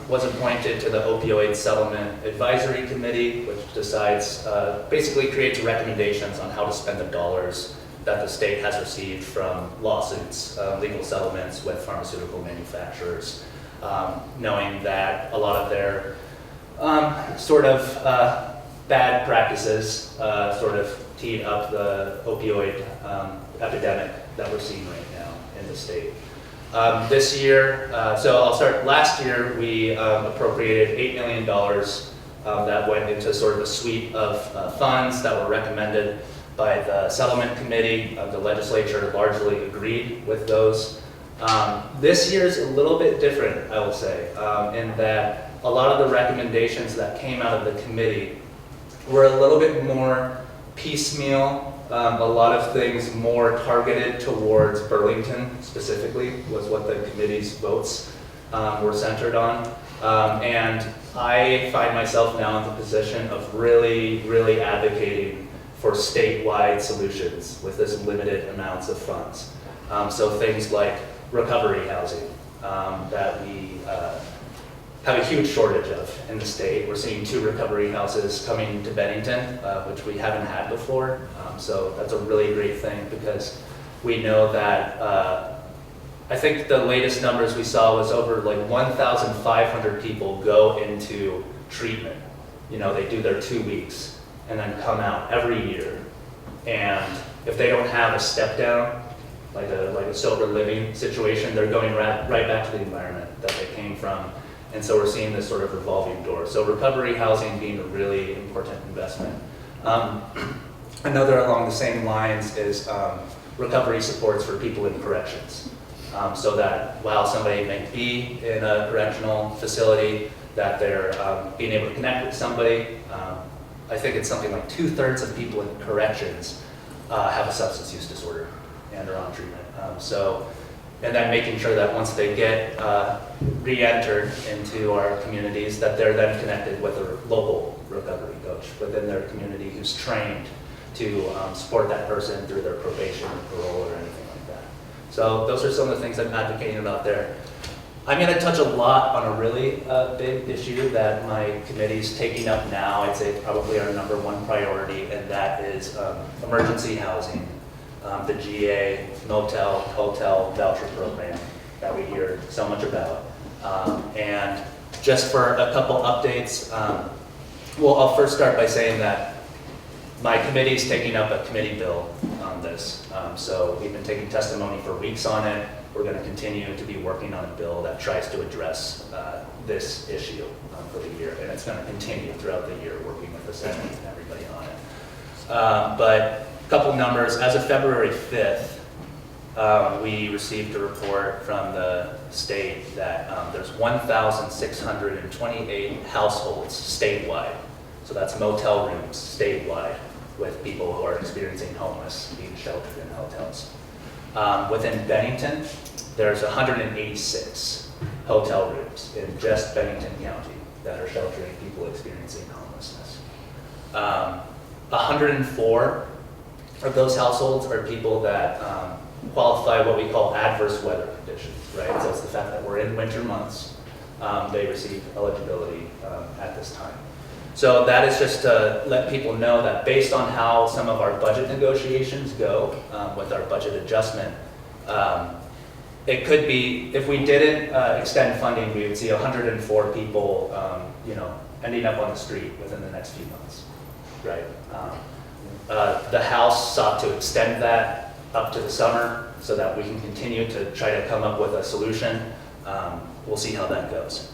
was appointed to the Opioid Settlement Advisory Committee, which decides, basically creates recommendations on how to spend the dollars that the state has received from lawsuits, legal settlements with pharmaceutical manufacturers, knowing that a lot of their sort of bad practices sort of teed up the opioid epidemic that we're seeing right now in the state. This year, so I'll start, last year we appropriated $8 million that went into sort of a suite of funds that were recommended by the settlement committee. The legislature largely agreed with those. This year's a little bit different, I will say, in that a lot of the recommendations that came out of the committee were a little bit more piecemeal. A lot of things more targeted towards Burlington specifically was what the committee's votes were centered on. And I find myself now in the position of really, really advocating for statewide solutions with this limited amounts of funds. So things like recovery housing that we have a huge shortage of in the state. We're seeing 2 recovery houses coming to Bennington, which we haven't had before. So that's a really great thing because we know that, I think the latest numbers we saw was over like 1,500 people go into treatment. They do their 2 weeks and then come out every year. And if they don't have a step down, like a sober living situation, they're going right back to the environment that they came from. And so we're seeing this sort of revolving door. So recovery housing being a really important investment. Another along the same lines is recovery supports for people in corrections. So that while somebody may be in a correctional facility, that they're being able to connect with somebody. I think it's something like 2/3 of people in corrections have a substance use disorder and are on treatment. So and then making sure that once they get re-entered into our communities, that they're then connected with a local recovery coach within their community who's trained to support that person through their probation or parole or anything like that. So those are some of the things I'm advocating about there. I'm going to touch a lot on a really big issue that my committee's taking up now. I'd say it's probably our #1 priority, and that is emergency housing, the GA, motel, hotel voucher program that we hear so much about. And just for a couple updates, well, I'll first start by saying that my committee is taking up a committee bill on this. So we've been taking testimony for weeks on it. We're going to continue to be working on a bill that tries to address this issue for the year. And it's going to continue throughout the year, working with the Senate and everybody on it. But a couple numbers. As of February 5th, we received a report from the state that there's 1,628 households statewide. So that's motel rooms statewide with people who are experiencing homeless, being sheltered in hotels. Within Bennington, there's 186 hotel rooms in just Bennington County that are sheltering people experiencing homelessness. 104 of those households are people that qualify what we call adverse weather conditions, right? So it's the fact that we're in winter months, they receive eligibility at this time. So that is just to let people know that based on how some of our budget negotiations go with our budget adjustment, it could be, if we didn't extend funding, we would see 104 people, ending up on the street within the next few months, right? The House sought to extend that up to the summer so that we can continue to try to come up with a solution. We'll see how that goes.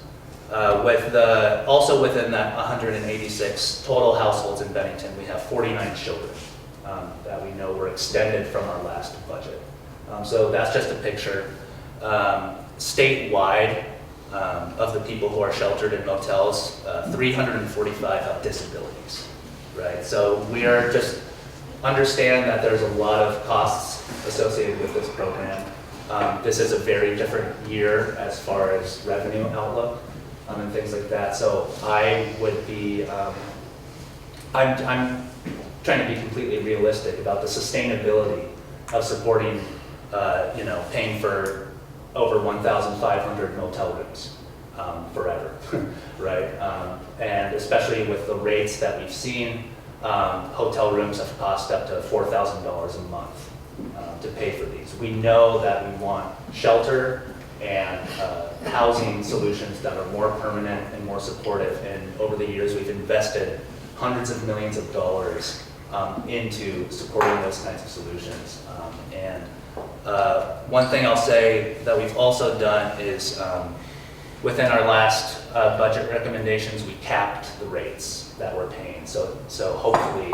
Also within that 186 total households in Bennington, we have 49 children that we know were extended from our last budget. So that's just a picture. Statewide, of the people who are sheltered in motels, 345 have disabilities, right? So we are just understand that there's a lot of costs associated with this program. This is a very different year as far as revenue outlook. And things like that. So I would be, I'm trying to be completely realistic about the sustainability of supporting, paying for over 1,500 motel rooms forever, right? And especially with the rates that we've seen, hotel rooms have cost up to $4,000 a month to pay for these. We know that we want shelter and housing solutions that are more permanent and more supportive. And over the years, we've invested hundreds of millions of dollars into supporting those kinds of solutions. One thing I'll say that we've also done is within our last budget recommendations, we capped the rates that we're paying. So hopefully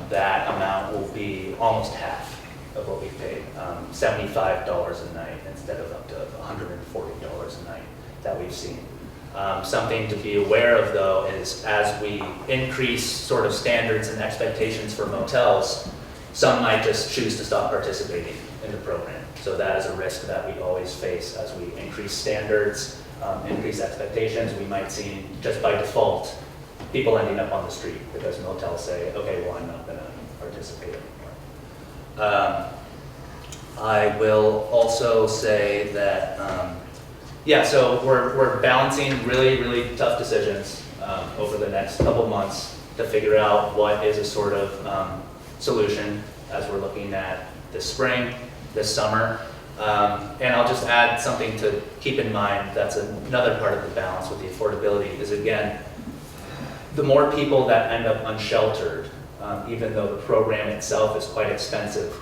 that amount will be almost half of what we paid, $75 a night instead of up to $140 a night that we've seen. Something to be aware of though is as we increase sort of standards and expectations for motels, some might just choose to stop participating in the program. So that is a risk that we always face as we increase standards, increase expectations. We might see just by default people ending up on the street because motels say, okay, well, I'm not going to participate anymore. I will also say that, so we're balancing really, really tough decisions over the next couple months to figure out what is a sort of solution as we're looking at this spring, this summer. And I'll just add something to keep in mind that's another part of the balance with the affordability is, again, the more people that end up unsheltered, even though the program itself is quite expensive,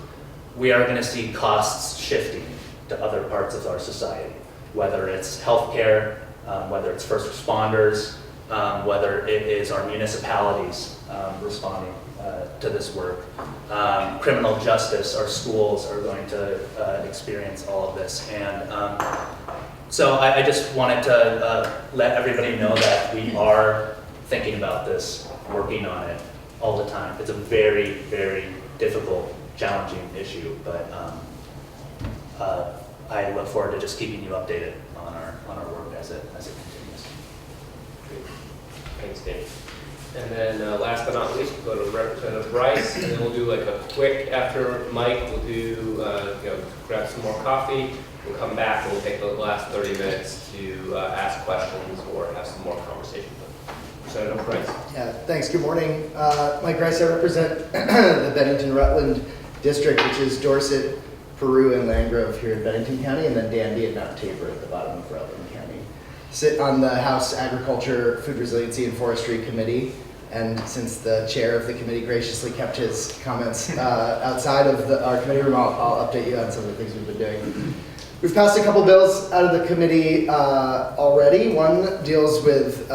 we are going to see costs shifting to other parts of our society, whether it's healthcare, whether it's first responders, whether it is our municipalities responding to this work. Criminal justice, our schools are going to experience all of this. And so I just wanted to let everybody know that we are thinking about this, working on it all the time. It's a very, very difficult, challenging issue, but I look forward to just keeping you updated on our work as it continues. Great. Thanks, Dave. And then last but not least, we'll go to Representative Bryce, and then we'll do like a quick, after Mike, we'll do, grab some more coffee, we'll come back and we'll take the last 30 minutes to ask questions or have some more conversation. Representative Bryce. Yeah, thanks. Good morning. Mike Rice, I represent the Bennington-Rutland District, which is Dorset, Peru, and Landgrove here in Bennington County, and then Danby and Mount Tabor at the bottom of Rutland County. Sit on the House Agriculture, Food Resiliency, and Forestry Committee, and since the chair of the committee graciously kept his comments outside of our committee room, I'll update you on some of the things we've been doing. We've passed a couple bills out of the committee already. One deals with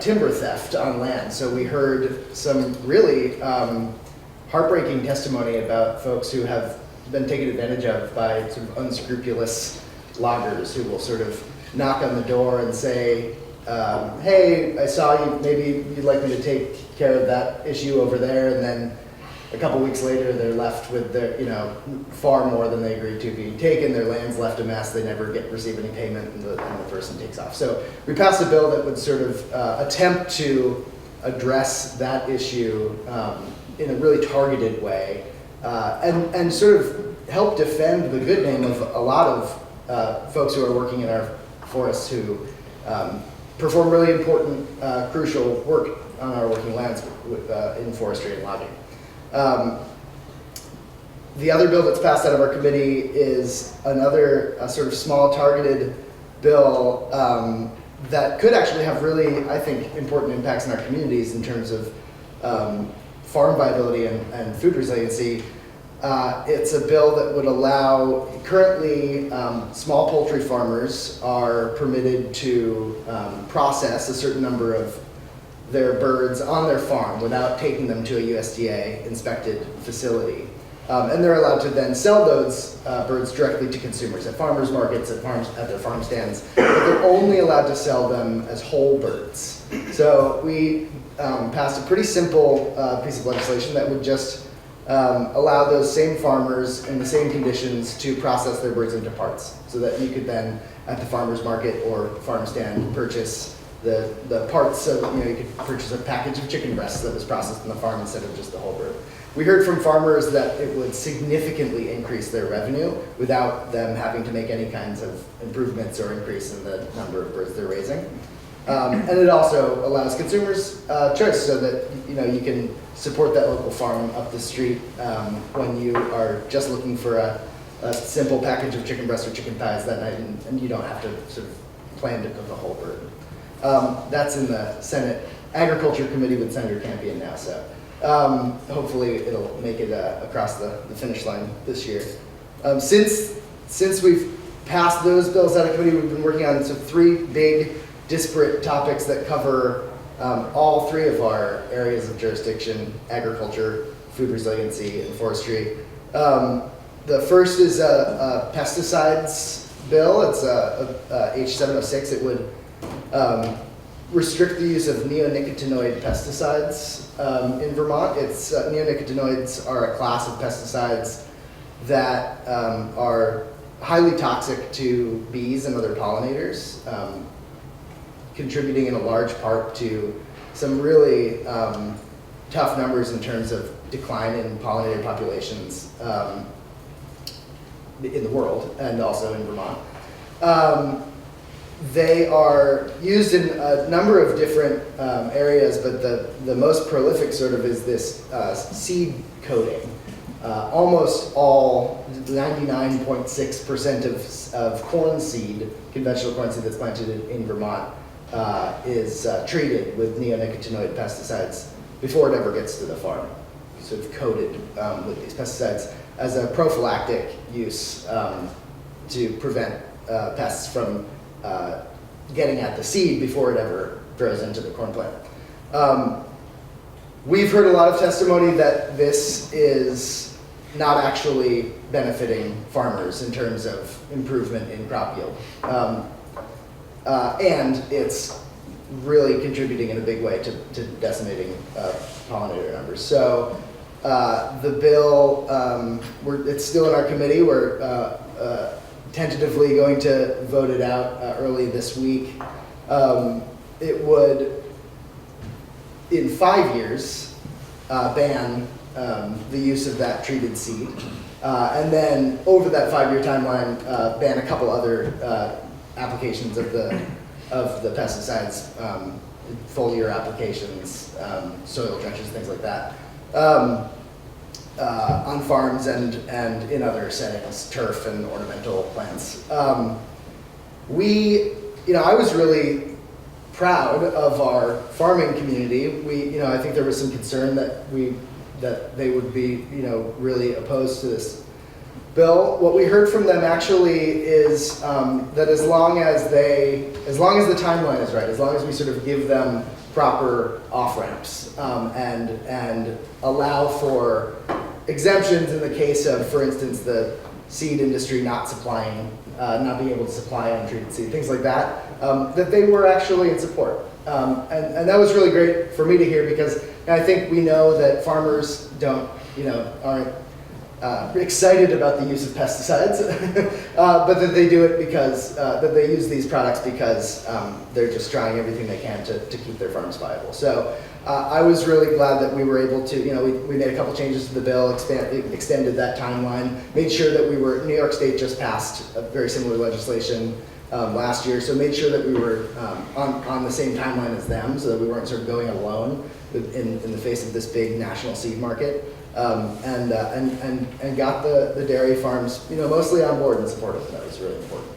timber theft on land. So we heard some really heartbreaking testimony about folks who have been taken advantage of by sort of unscrupulous loggers who will sort of knock on the door and say, hey, I saw you, maybe you'd like me to take care of that issue over there, and then a couple weeks later they're left with their, far more than they agreed to being taken, their land's left a mess, they never receive any payment, and the person takes off. So we passed a bill that would sort of attempt to address that issue in a really targeted way, and sort of help defend the good name of a lot of folks who are working in our forests who perform really important, crucial work on our working lands in forestry and logging. The other bill that's passed out of our committee is another sort of small targeted bill that could actually have really, I think, important impacts in our communities in terms of farm viability and food resiliency. It's a bill that would allow, currently small poultry farmers are permitted to process a certain number of their birds on their farm without taking them to a USDA inspected facility. And they're allowed to then sell those birds directly to consumers at farmers markets, at their farm stands, but they're only allowed to sell them as whole birds. So we passed a pretty simple piece of legislation that would just allow those same farmers in the same conditions to process their birds into parts, so that you could then at the farmer's market or farm stand purchase the parts. So you could purchase a package of chicken breasts that was processed on the farm instead of just the whole bird. We heard from farmers that it would significantly increase their revenue without them having to make any kinds of improvements or increase in the number of birds they're raising. And it also allows consumers choice, so that you can support that local farm up the street when you are just looking for a simple package of chicken breasts or chicken thighs that night, and you don't have to sort of plan to cook a whole bird. That's in the Senate Agriculture Committee with Senator Campion now, so hopefully it'll make it across the finish line this year. Since we've passed those bills out of committee, we've been working on three big disparate topics that cover all three of our areas of jurisdiction: agriculture, food resiliency, and forestry. The first is a pesticides bill. It's H706. It would restrict the use of neonicotinoid pesticides in Vermont. Neonicotinoids are a class of pesticides that are highly toxic to bees and other pollinators, contributing in a large part to some really tough numbers in terms of decline in pollinator populations in the world and also in Vermont. They are used in a number of different areas, but the most prolific sort of is this seed coating. Almost all, 99.6% of corn seed, conventional corn seed that's planted in Vermont, is treated with neonicotinoid pesticides before it ever gets to the farm. Sort of coated with these pesticides as a prophylactic use to prevent pests from getting at the seed before it ever grows into the corn plant. We've heard a lot of testimony that this is not actually benefiting farmers in terms of improvement in crop yield. And it's really contributing in a big way to decimating pollinator numbers. So the bill, it's still in our committee. We're tentatively going to vote it out early this week. It would, in 5 years, ban the use of that treated seed. And then over that 5-year timeline, ban a couple other applications of the pesticides, foliar applications, soil trenches, things like that, on farms and in other settings, turf and ornamental plants. I was really proud of our farming community. I think there was some concern that they would be, really opposed to this bill. What we heard from them actually is that as long as the timeline is right, as long as we sort of give them proper off-ramps and allow for exemptions in the case of, for instance, the seed industry not being able to supply untreated seed, things like that, that they were actually in support. And that was really great for me to hear, because I think we know that farmers aren't excited about the use of pesticides, but that they do it because, that they use these products because they're just trying everything they can to keep their farms viable. So I was really glad that we were able to, we made a couple changes to the bill, extended that timeline, made sure that New York State just passed a very similar legislation last year, so made sure that we were on the same timeline as them, so that we weren't sort of going alone in the face of this big national seed market, and got the dairy farms, mostly on board and supportive, and that was really important.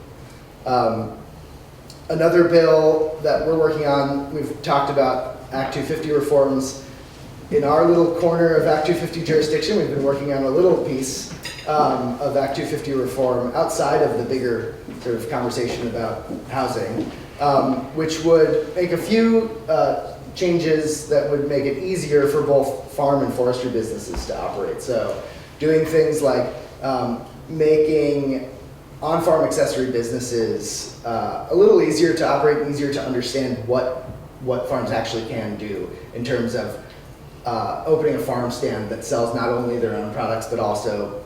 Another bill that we're working on, we've talked about Act 250 reforms. In our little corner of Act 250 jurisdiction, we've been working on a little piece of Act 250 reform outside of the bigger sort of conversation about housing, which would make a few changes that would make it easier for both farm and forestry businesses to operate. So doing things like making on-farm accessory businesses a little easier to operate and easier to understand what farms actually can do in terms of opening a farm stand that sells not only their own products but also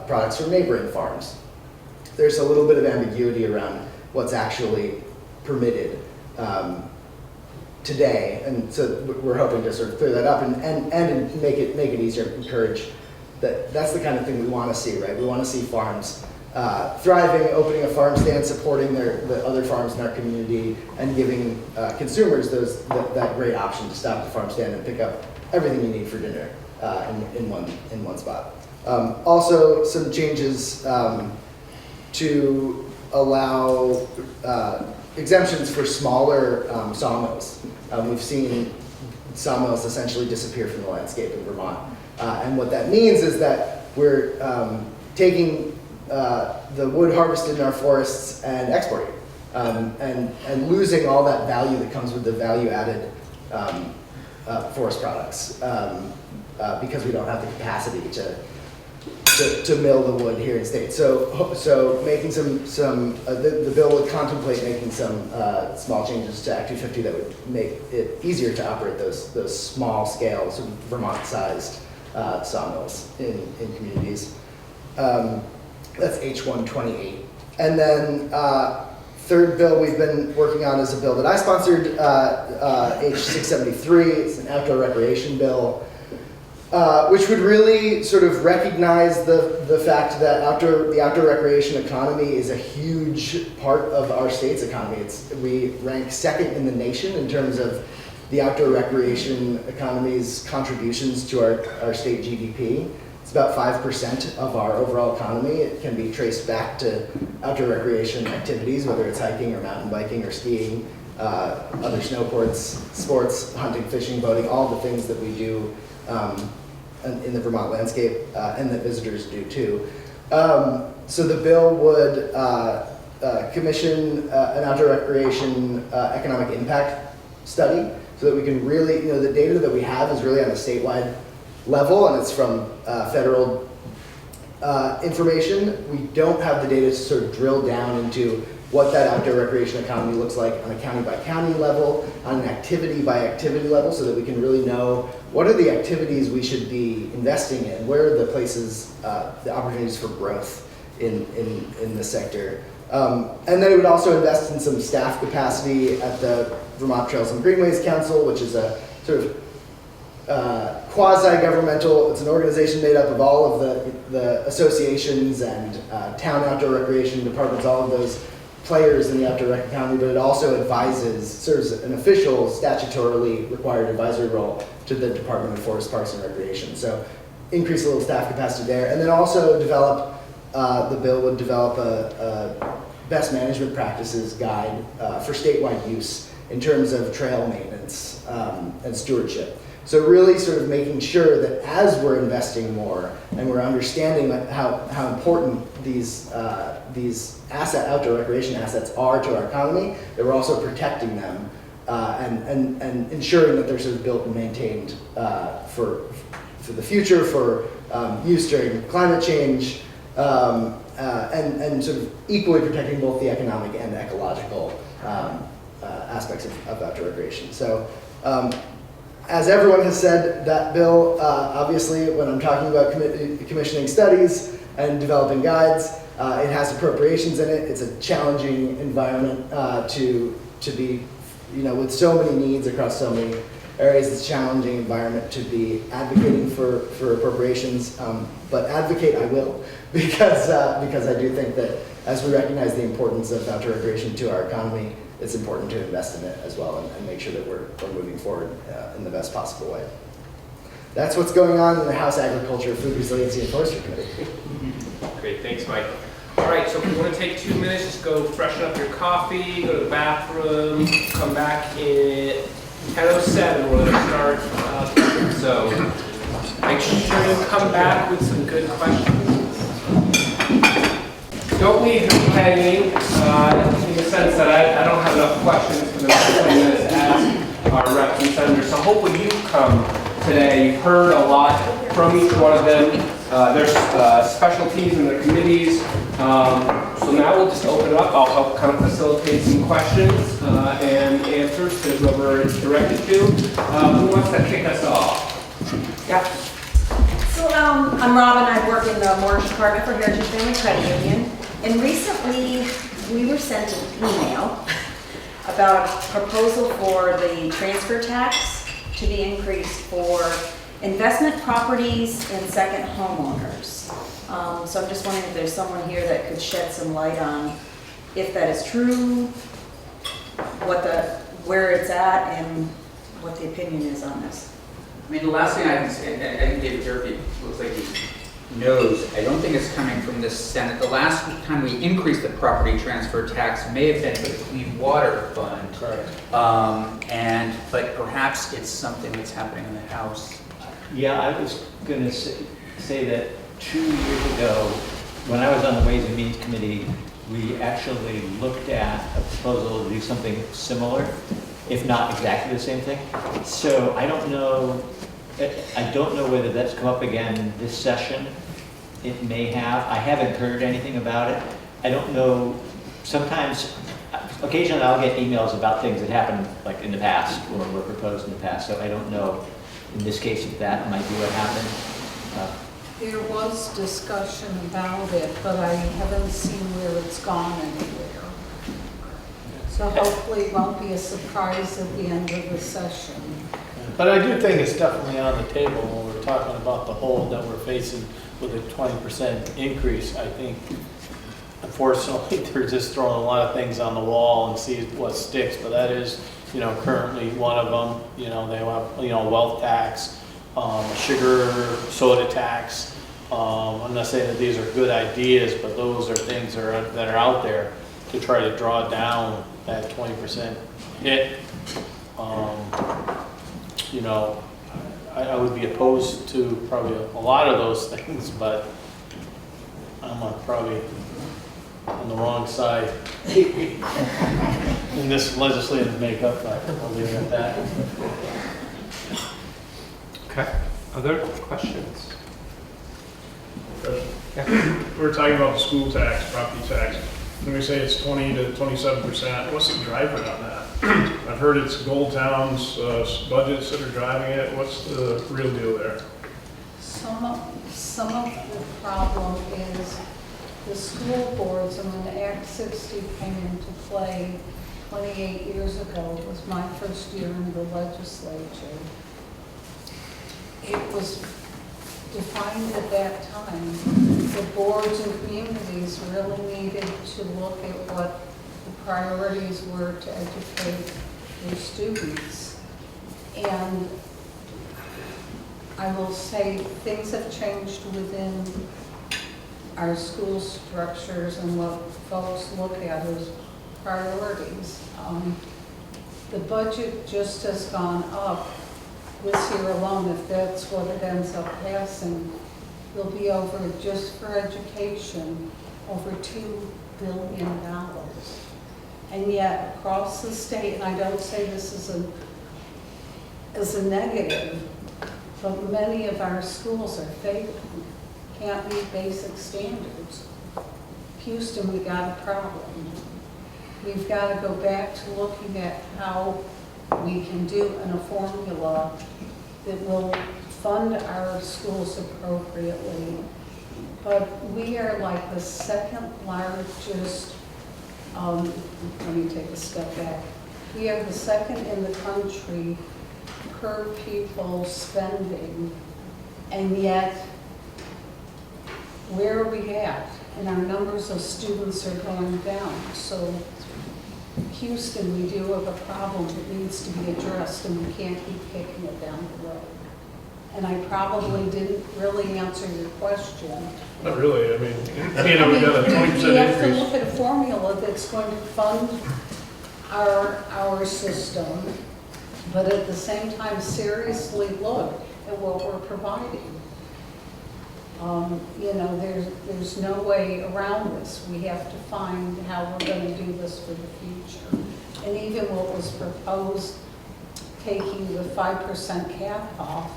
products from neighboring farms. There's a little bit of ambiguity around what's actually permitted today, and so we're hoping to sort of clear that up and make it easier, encourage that. That's the kind of thing we want to see, right? We want to see farms thriving, opening a farm stand, supporting the other farms in our community, and giving consumers that great option to stop at the farm stand and pick up everything you need for dinner in one spot. Also, some changes to allow exemptions for smaller sawmills. We've seen sawmills essentially disappear from the landscape in Vermont. And what that means is that we're taking the wood harvested in our forests and exporting it, and losing all that value that comes with the value-added forest products because we don't have the capacity to mill the wood here in state. So making the bill would contemplate making some small changes to Act 250 that would make it easier to operate those small scale, sort of Vermont-sized sawmills in communities. That's H128. And then third bill we've been working on is a bill that I sponsored, H673. It's an outdoor recreation bill, which would really sort of recognize the fact that the outdoor recreation economy is a huge part of our state's economy. We rank second in the nation in terms of the outdoor recreation economy's contributions to our state GDP. It's about 5% of our overall economy. It can be traced back to outdoor recreation activities, whether it's hiking or mountain biking or skiing, other sports, hunting, fishing, boating, all the things that we do in the Vermont landscape and that visitors do too. So the bill would commission an outdoor recreation economic impact study so that we can really, the data that we have is really on a statewide level, and it's from federal information. We don't have the data to sort of drill down into what that outdoor recreation economy looks like on a county by county level, on an activity by activity level, so that we can really know what are the activities we should be investing in, where are the places, the opportunities for growth in the sector. And then it would also invest in some staff capacity at the Vermont Trails and Greenways Council, which is a sort of quasi-governmental, it's an organization made up of all of the associations and town outdoor recreation departments, all of those players in the outdoor rec economy, but it also advises, serves an official statutorily required advisory role to the Department of Forest, Parks and Recreation. So increase a little staff capacity there. And then also develop, the bill would develop a best management practices guide for statewide use in terms of trail maintenance and stewardship. So really sort of making sure that as we're investing more and we're understanding how important these outdoor recreation assets are to our economy, that we're also protecting them and ensuring that they're sort of built and maintained for the future, for use during climate change, and sort of equally protecting both the economic and ecological aspects of outdoor recreation. So. As everyone has said, that bill, obviously, when I'm talking about commissioning studies and developing guides, it has appropriations in it. It's a challenging environment to be, with so many needs across so many areas. It's a challenging environment to be advocating for appropriations, but advocate I will, because I do think that as we recognize the importance of outdoor recreation to our economy, it's important to invest in it as well and make sure that we're moving forward in the best possible way. That's what's going on in the House Agriculture, Food Resiliency, and Forestry Committee. Great, thanks, Mike. All right, so if you want to take 2 minutes, just go freshen up your coffee, go to the bathroom, come back at 10:07. We're going to start. So make sure you come back with some good questions. Don't leave me hanging in the sense that I don't have enough questions for the next 20 minutes to ask our reps and senators. So hopefully you come today. You've heard a lot from each one of them. There's specialties in their committees. So now we'll just open it up. I'll help kind of facilitate some questions and answers to whoever it's directed to. Who wants to kick us off? Yeah. So I'm Robin. I work in the mortgage department for Heritage Family Credit Union. And recently, we were sent an email about a proposal for the transfer tax to be increased for investment properties and second homeowners. So I'm just wondering if there's someone here that could shed some light on if that is true, where it's at, and what the opinion is on this. I mean, the last thing I can say, I think David Durfee looks like he knows, I don't think it's coming from this Senate. The last time we increased the property transfer tax may have been for the Clean Water Fund. Correct. But perhaps it's something that's happening in the House. Yeah, I was going to say that 2 years ago, when I was on the Ways and Means Committee, we actually looked at a proposal to do something similar, if not exactly the same thing. So I don't know whether that's come up again this session. It may have. I haven't heard anything about it. I don't know. Sometimes, occasionally I'll get emails about things that happened like in the past or were proposed in the past. So I don't know in this case if that might be what happened. There was discussion about it, but I haven't seen where it's gone anywhere. So hopefully it won't be a surprise at the end of the session. But I do think it's definitely on the table when we're talking about the hole that we're facing with a 20% increase. I think, unfortunately, they're just throwing a lot of things on the wall and see what sticks. But that is, currently one of them. They have, wealth tax, sugar, soda tax. I'm not saying that these are good ideas, but those are things that are out there to try to draw down that 20% hit. I would be opposed to probably a lot of those things, but I'm probably on the wrong side in this legislative makeup, but I'll leave it at that. Okay. Other questions? We're talking about the school tax, property tax. When we say it's 20 to 27%, what's the driver on that? I've heard it's Gold Town's budgets that are driving it. What's the real deal there? Some of the problem is the school boards, and when Act 60 came into play 28 years ago, it was my first year in the legislature. It was defined at that time. The boards and communities really needed to look at what the priorities were to educate their students. And I will say things have changed within our school structures and what folks look at as priorities. The budget just has gone up this year alone. If that's what it ends up passing, will be over, just for education, over $2 billion. And yet across the state, and I don't say this as a negative, but many of our schools are failing, can't meet basic standards. Houston, we got a problem. We've got to go back to looking at how we can do a formula that will fund our schools appropriately. But we are like the second largest, let me take a step back. We are the second in the country per pupil spending, and yet where are we at? And our numbers of students are going down. So Houston, we do have a problem that needs to be addressed, and we can't keep kicking it down the road. And I probably didn't really answer your question. Not really, I mean, we got a 20% We have to increase. look at a formula that's going to fund our system, but at the same time seriously look at what we're providing. You know, there's no way around this. We have to find how we're going to do this for the future. And even what was proposed, taking the 5% cap off,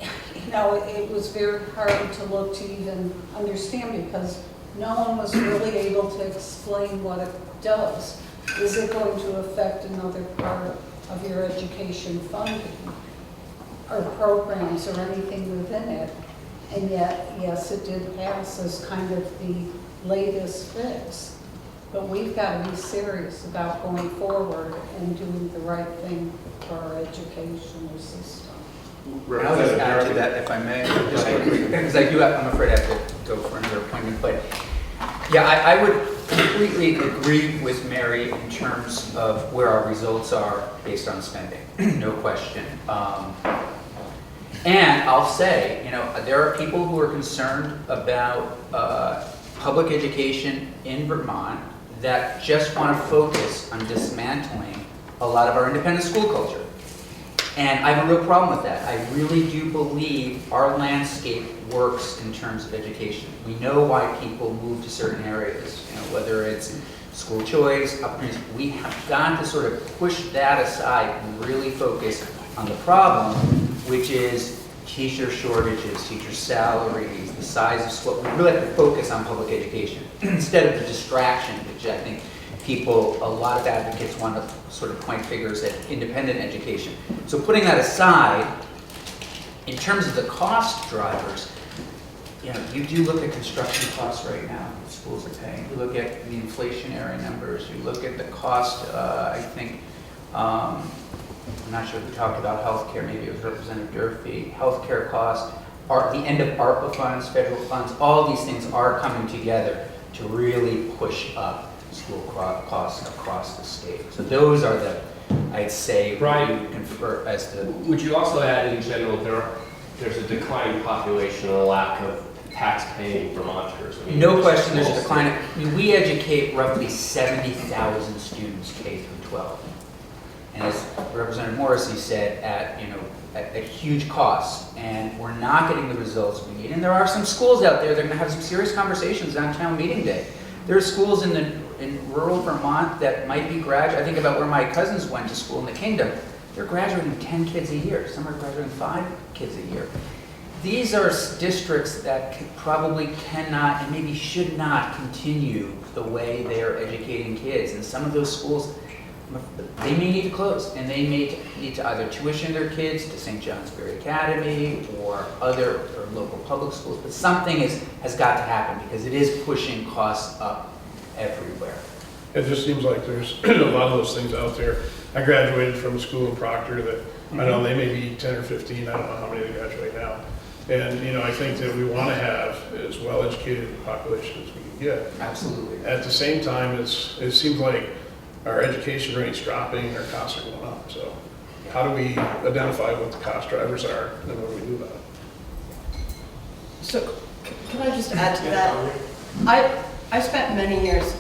you know, it was very hard to look to even understand, because no one was really able to explain what it does. Is it going to affect another part of your education funding or programs or anything within it? And yet, yes, it did pass as kind of the latest fix. But we've got to be serious about going forward and doing the right thing for our educational system. And I'll just add to that, if I may, just quickly, because I'm afraid I have to go for another appointment, but yeah, I would completely agree with Mary in terms of where our results are based on spending, no question. And I'll say, you know, there are people who are concerned about public education in Vermont that just want to focus on dismantling a lot of our independent school culture. And I have a real problem with that. I really do believe our landscape works in terms of education. We know why people move to certain areas, you know, whether it's school choice, opportunities. We have got to sort of push that aside and really focus on the problem, which is teacher shortages, teacher salaries, the size of school. We really have to focus on public education instead of the distraction, which I think a lot of advocates want to sort of point fingers at independent education. So putting that aside, in terms of the cost drivers, you know, you do look at construction costs right now that schools are paying. You look at the inflationary numbers. You look at the cost, I think, I'm not sure if we talked about healthcare, maybe it was Representative Durfee. Healthcare costs, the end of ARPA funds, federal funds, all these things are coming together to really push up school costs across the state. So those are the, I'd say, Brian, we would confer as to. Would you also add in general, there's a declining population and a lack of tax-paying Vermonters? I mean, No question, there's a decline. I mean, we educate roughly 70,000 students K through 12. And as Representative Morrissey said, at huge cost, and we're not getting the results we need. And there are some schools out there that are going to have some serious conversations on town meeting day. There are schools in rural Vermont that might be I think about where my cousins went to school in the Kingdom. They're graduating 10 kids a year. Some are graduating 5 kids a year. These are districts that probably cannot and maybe should not continue the way they are educating kids. And some of those schools they may need to close, and they may need to either tuition their kids to St. Johnsbury Academy or other or local public schools, but something has got to happen because it is pushing costs up everywhere. It just seems like there's a lot of those things out there. I graduated from a school in Proctor that, I know they may be 10 or 15, I don't know how many they graduate now. And, you know, I think that we want to have as well-educated a population as we can get. Absolutely. At the same time, it seems like our education rate's dropping and our costs are going up. So how do we identify what the cost drivers are and what do we do about it? So, can I just add to that? I spent many years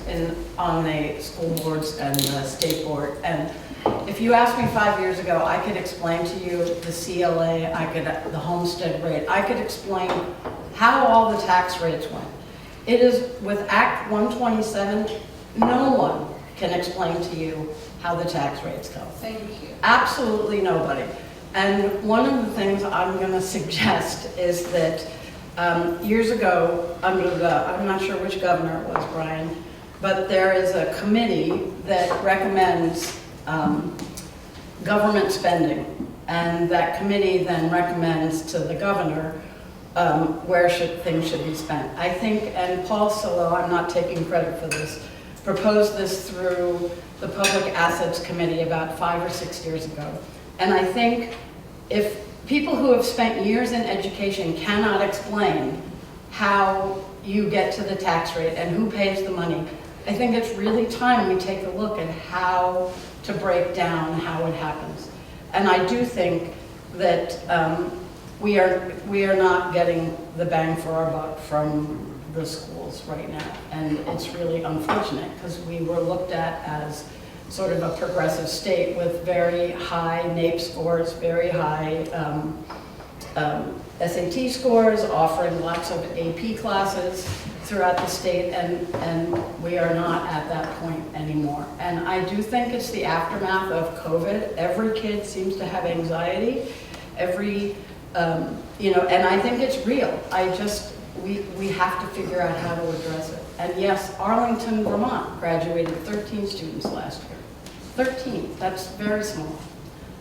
on the school boards and the state board, and if you asked me 5 years ago, I could explain to you the CLA, the homestead rate, I could explain how all the tax rates went. It is with Act 127, no one can explain to you how the tax rates go. Thank you. Absolutely nobody. And one of the things I'm going to suggest is that years ago, I'm not sure which governor it was, Brian, but there is a committee that recommends government spending. And that committee then recommends to the governor where things should be spent. I think, and Paul Solo, I'm not taking credit for this, proposed this through the Public Assets Committee about 5 or 6 years ago. And I think if people who have spent years in education cannot explain how you get to the tax rate and who pays the money, I think it's really time we take a look at how to break down how it happens. And I do think that we are not getting the bang for our buck from the schools right now. And it's really unfortunate because we were looked at as sort of a progressive state with very high NAEP scores, very high SAT scores, offering lots of AP classes throughout the state, and we are not at that point anymore. And I do think it's the aftermath of COVID. Every kid seems to have anxiety, and I think it's real. We have to figure out how to address it. And yes, Arlington, Vermont graduated 13 students last year. 13, that's very small.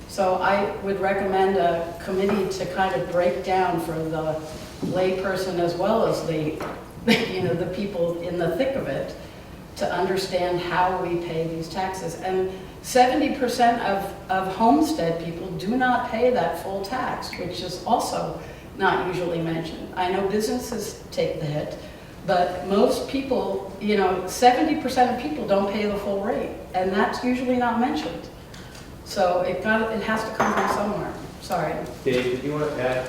So I would recommend a committee to kind of break down for the layperson as well as the people in the thick of it to understand how we pay these taxes. And 70% of homestead people do not pay that full tax, which is also not usually mentioned. I know businesses take the hit, but most people, 70% of people don't pay the full rate, and that's usually not mentioned. So it has to come from somewhere. Sorry. Dave, did you want to add?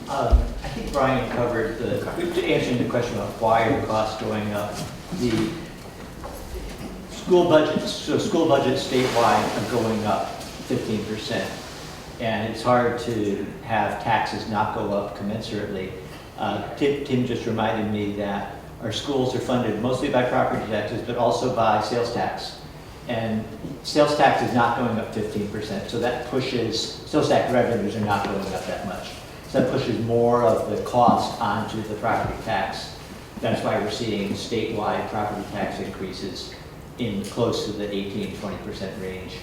I think Brian covered answering the question about why are the costs going up. The school budgets, school budgets statewide are going up 15%. And it's hard to have taxes not go up commensurately. Tim just reminded me that our schools are funded mostly by property taxes, but also by sales tax. And sales tax is not going up 15%, so that pushes, sales tax revenues are not going up that much. So that pushes more of the cost onto the property tax. That's why we're seeing statewide property tax increases in close to the 18-20% range.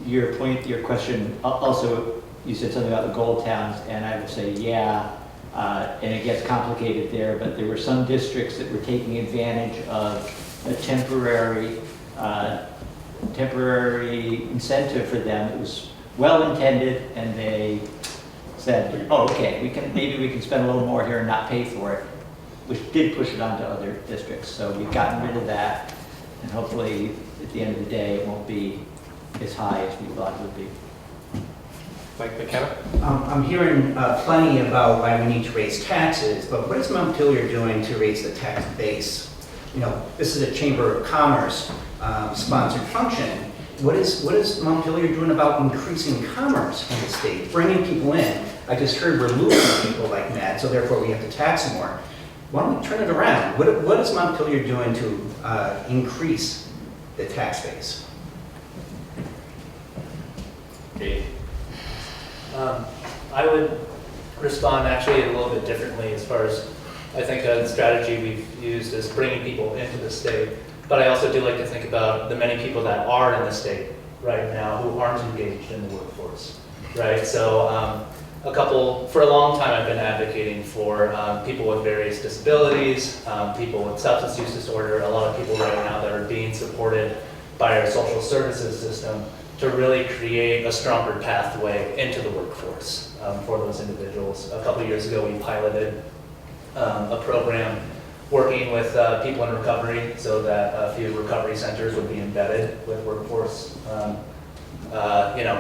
Your question, also, you said something about the gold towns, and I would say, yeah, and it gets complicated there, but there were some districts that were taking advantage of a temporary incentive for them. It was well-intended, and they said, oh, okay, maybe we can spend a little more here and not pay for it, which did push it onto other districts. So we've gotten rid of that, and hopefully, at the end of the day, it won't be as high as we thought it would be. Mike McKenna? I'm hearing plenty about why we need to raise taxes, but what is Montpelier doing to raise the tax base? This is a Chamber of Commerce sponsored function. What is Montpelier doing about increasing commerce in the state, bringing people in? I just heard we're losing people like that, so therefore we have to tax more. Why don't we turn it around? What is Montpelier doing to increase the tax base? Dave? I would respond actually a little bit differently as far as I think a strategy we've used is bringing people into the state. But I also do like to think about the many people that are in the state right now who aren't engaged in the workforce, right? So for a long time I've been advocating for people with various disabilities, people with substance use disorder, a lot of people right now that are being supported by our social services system to really create a stronger pathway into the workforce for those individuals. A couple of years ago we piloted a program working with people in recovery so that a few recovery centers would be embedded with workforce.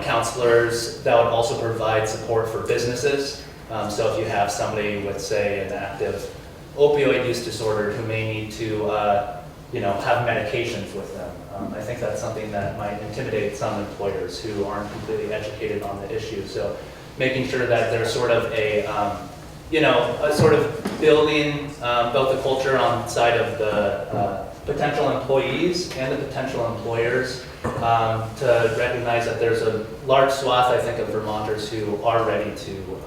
Counselors that would also provide support for businesses. So if you have somebody with, say, an active opioid use disorder who may need to, have medications with them. I think that's something that might intimidate some employers who aren't completely educated on the issue. So making sure that there's sort of a sort of building both the culture on the side of the potential employees and the potential employers to recognize that there's a large swath, I think, of Vermonters who are ready to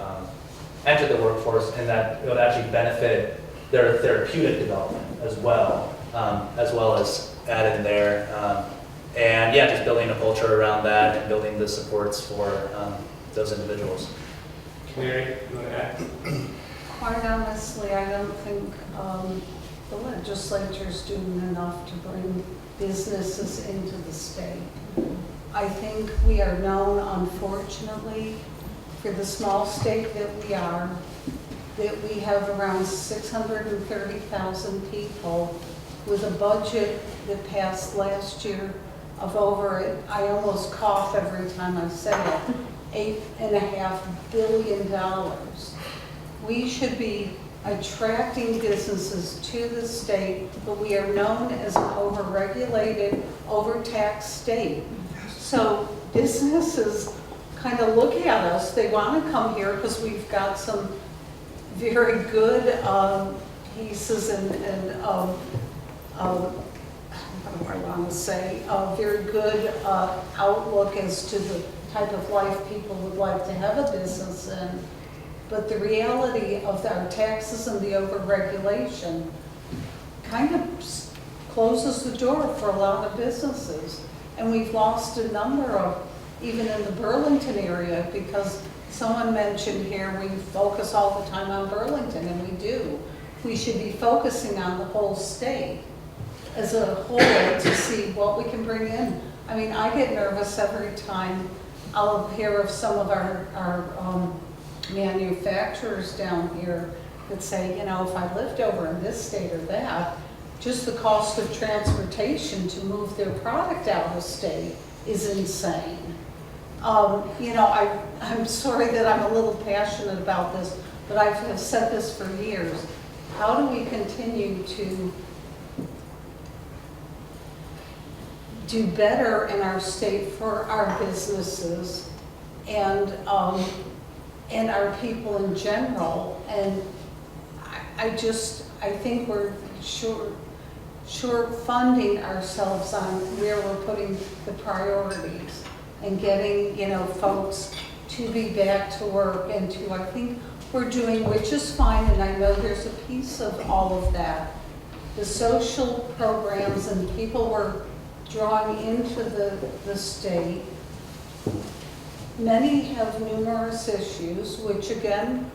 enter the workforce, and that it would actually benefit their therapeutic development as well as add in there. And yeah, just building a culture around that and building the supports for those individuals. Mary, you want to add? Quite honestly, I don't think the legislature's doing enough to bring businesses into the state. I think we are known, unfortunately, for the small state that we are, that we have around 630,000 people with a budget that passed last year of over, I almost cough every time I say it, $8.5 billion. We should be attracting businesses to the state, but we are known as an overregulated, overtaxed state. So businesses kind of look at us, they want to come here because we've got some very good pieces and what do I want to say, a very good outlook as to the type of life people would like to have a business in. But the reality of our taxes and the overregulation kind of closes the door for a lot of businesses. And we've lost a number of, even in the Burlington area, because someone mentioned here, we focus all the time on Burlington, and we do. We should be focusing on the whole state as a whole to see what we can bring in. I mean, I get nervous every time I'll hear of some of our manufacturers down here that say, if I lived over in this state or that, just the cost of transportation to move their product out of state is insane. I'm sorry that I'm a little passionate about this, but I've said this for years. How do we continue to do better in our state for our businesses and our people in general? And I think we're short funding ourselves on where we're putting the priorities and getting, folks to be back to work and to, I think we're doing, which is fine, and I know there's a piece of all of that. The social programs and people we're drawing into the state, many have numerous issues, which again,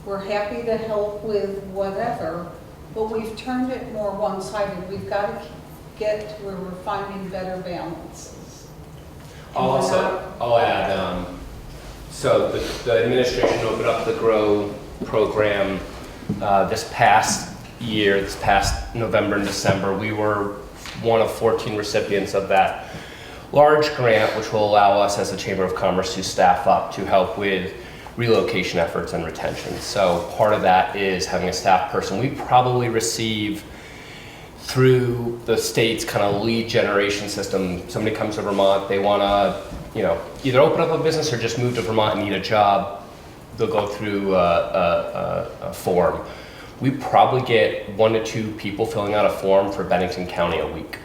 we're happy to help with whatever, but we've turned it more one-sided. We've got to get to where we're finding better balances. I'll add, so the administration opened up the GROW program this past November and December. We were one of 14 recipients of that large grant, which will allow us as a Chamber of Commerce to staff up to help with relocation efforts and retention. So part of that is having a staff person. We probably receive through the state's kind of lead generation system. Somebody comes to Vermont, they want to, either open up a business or just move to Vermont and need a job. They'll go through a form. We probably get 1 to 2 people filling out a form for Bennington County a week.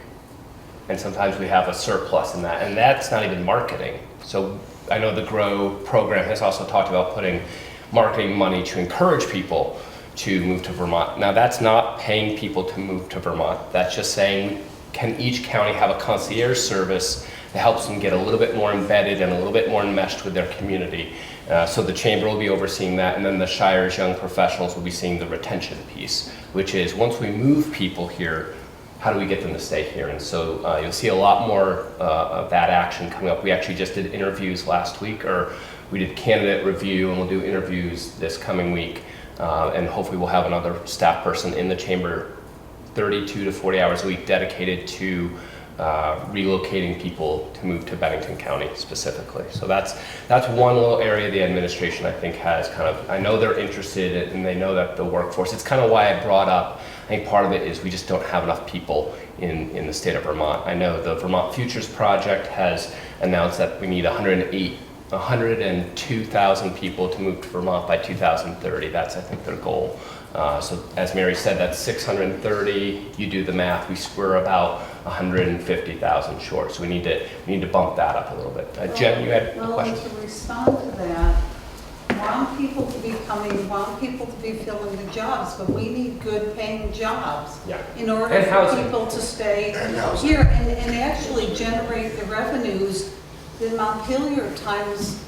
And sometimes we have a surplus in that, and that's not even marketing. So I know the GROW program has also talked about putting marketing money to encourage people to move to Vermont. Now that's not paying people to move to Vermont. That's just saying, can each county have a concierge service that helps them get a little bit more embedded and a little bit more enmeshed with their community. So the chamber will be overseeing that, and then the Shire's young professionals will be seeing the retention piece, which is once we move people here, how do we get them to stay here? And so you'll see a lot more of that action coming up. We actually just did interviews last week, or we did candidate review, and we'll do interviews this coming week. And hopefully we'll have another staff person in the chamber 32 to 40 hours a week dedicated to relocating people to move to Bennington County specifically. So that's one little area the administration I think has kind of, I know they're interested and they know that the workforce, it's kind of why I brought up, I think part of it is we just don't have enough people in the state of Vermont. I know the Vermont Futures Project has announced that we need 102,000 people to move to Vermont by 2030. That's, I think, their goal. So as Mary said, that's 630. You do the math. We're about 150,000 short. So we need to bump that up a little bit. Jen, you had a question? Well, to respond to that, want people to be coming, want people to be filling the jobs, but we need good paying jobs in order And for housing. people to stay here and actually generate the revenues that Montpelier Times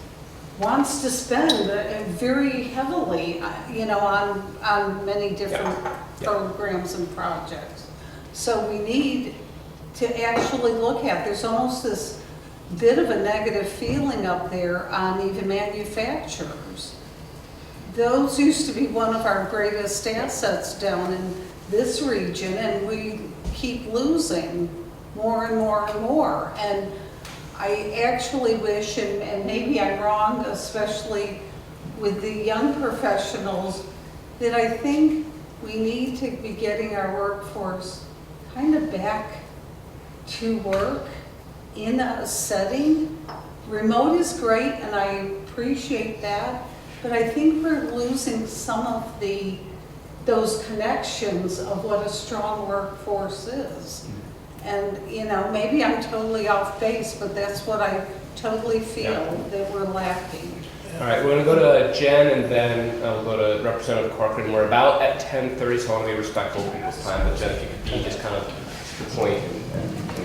wants to spend very heavily, on many different programs and projects. So we need to actually look at, there's almost this bit of a negative feeling up there on even manufacturers. Those used to be one of our greatest assets down in this region, and we keep losing more and more and more. And I actually wish, and maybe I'm wrong, especially with the young professionals, that I think we need to be getting our workforce kind of back to work in a setting. Remote is great, and I appreciate that, but I think we're losing some of those connections of what a strong workforce is. And, maybe I'm totally off base, but that's what I totally feel that we're lacking. All right, we're going to go to Jen, and then we'll go to Representative Corcoran. We're about at 10:30, so I want to be respectful of people's time. But Jen, if you could just kind of point and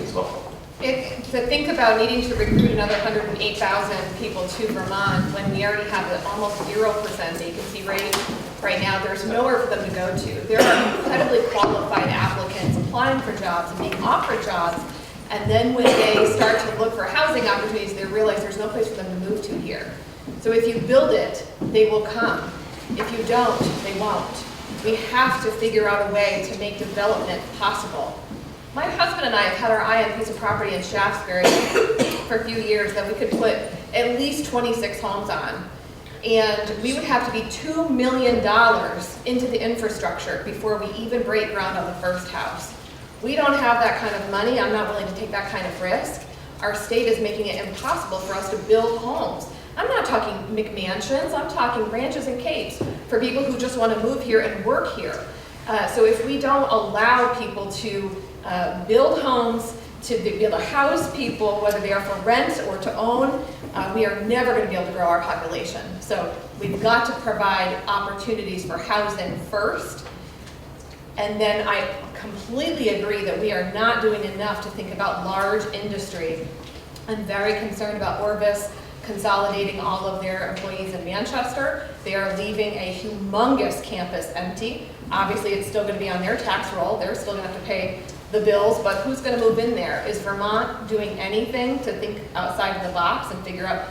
as well. To think about needing to recruit another 108,000 people to Vermont when we already have an almost 0% vacancy rate right now, there's nowhere for them to go to. There are incredibly qualified applicants applying for jobs and being offered jobs, and then when they start to look for housing opportunities, they realize there's no place for them to move to here. So if you build it, they will come. If you don't, they won't. We have to figure out a way to make development possible. My husband and I have had our eye on a piece of property in Shaftesbury for a few years that we could put at least 26 homes on. And we would have to be $2 million into the infrastructure before we even break ground on the first house. We don't have that kind of money. I'm not willing to take that kind of risk. Our state is making it impossible for us to build homes. I'm not talking McMansions, I'm talking ranches and capes for people who just want to move here and work here. So if we don't allow people to build homes, to be able to house people, whether they are for rent or to own, we are never going to be able to grow our population. So we've got to provide opportunities for housing first. And then I completely agree that we are not doing enough to think about large industry. I'm very concerned about Orbis consolidating all of their employees in Manchester. They are leaving a humongous campus empty. Obviously, it's still going to be on their tax roll. They're still going to have to pay the bills, but who's going to move in there? Is Vermont doing anything to think outside of the box and figure out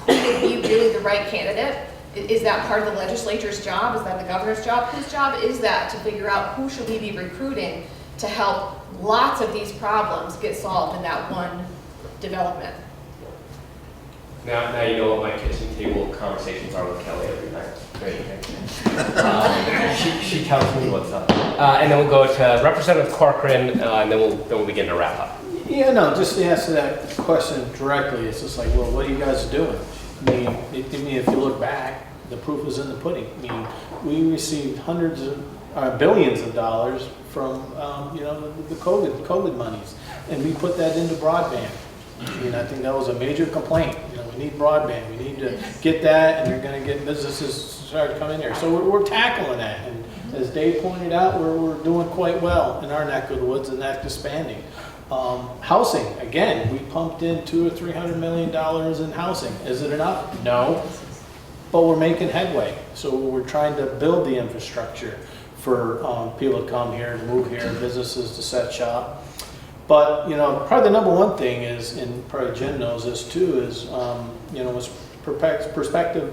who would be really the right candidate? Is that part of the legislature's job? Is that the governor's job? Whose job is that to figure out who should we be recruiting to help lots of these problems get solved in that one development? Now you know what my kitchen table conversations are with Kelly every night. She tells me what's up. And then we'll go to Representative Corcoran, and then we'll begin to wrap up. Yeah, no, just to answer that question directly, it's just like, well, what are you guys doing? I mean, if you look back, the proof is in the pudding. I mean, we received billions of dollars from, the COVID monies, and we put that into broadband. I mean, I think that was a major complaint. We need broadband. We need to get that, and you're going to get businesses start to come in here. So we're tackling that, and as Dave pointed out, we're doing quite well in our neck of the woods, and that's expanding. Housing, again, we pumped in $200 or $300 million in housing. Is it enough? No, but we're making headway. So we're trying to build the infrastructure for people to come here, to move here, businesses to set shop. But, you know, probably the number one thing is, and probably Jen knows this too, is, you know, as prospective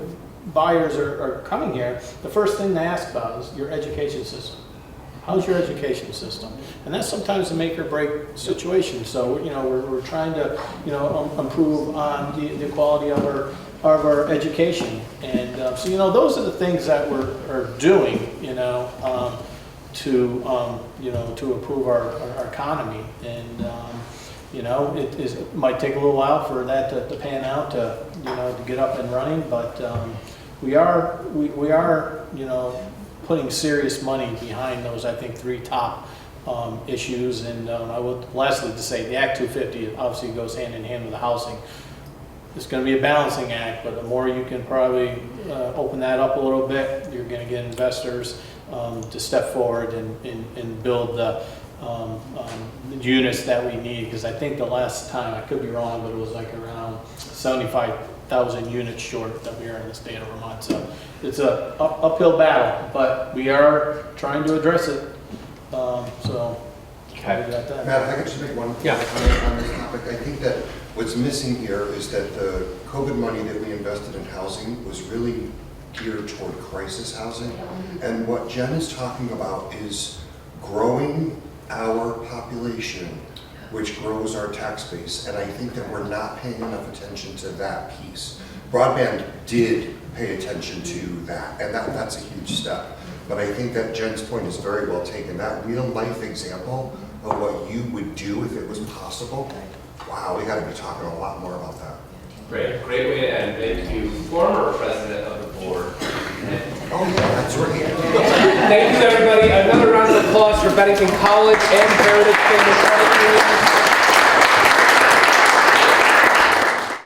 buyers are coming here, the first thing they ask about is your education system. How's your education system? And that's sometimes a make or break situation. So, you know, we're trying to, you know, improve on the quality of our education. And so, you know, those are the things that we're doing, you know, you know, to improve our economy. And, you know, it might take a little while for that to pan out, you know, to get up and running, but we are, you know, putting serious money behind those, I think, 3 top issues. And I would lastly to say the Act 250 obviously goes hand in hand with the housing. It's going to be a balancing act, but the more you can probably open that up a little bit, you're going to get investors to step forward and build the units that we need. Because I think the last time, I could be wrong, but it was like around 75,000 units short that we are in the state of Vermont. So it's a uphill battle, but we are trying to address it. So Okay. got that. Matt, if I could just make one Yeah. comment on this topic. I think that what's missing here is that the COVID money that we invested in housing was really geared toward crisis housing. And what Jen is talking about is growing our population, which grows our tax base. And I think that we're not paying enough attention to that piece. Broadband did pay attention to that, and that's a huge step. But I think that Jen's point is very well taken. That real life example of what you would do if it was possible, wow, we got to be talking a lot more about that. Great way to end. Thank you, former president of the board. Oh yeah, that's right. Thank you, everybody. Another round of applause for Bennington College and Heritage Family Credit Union.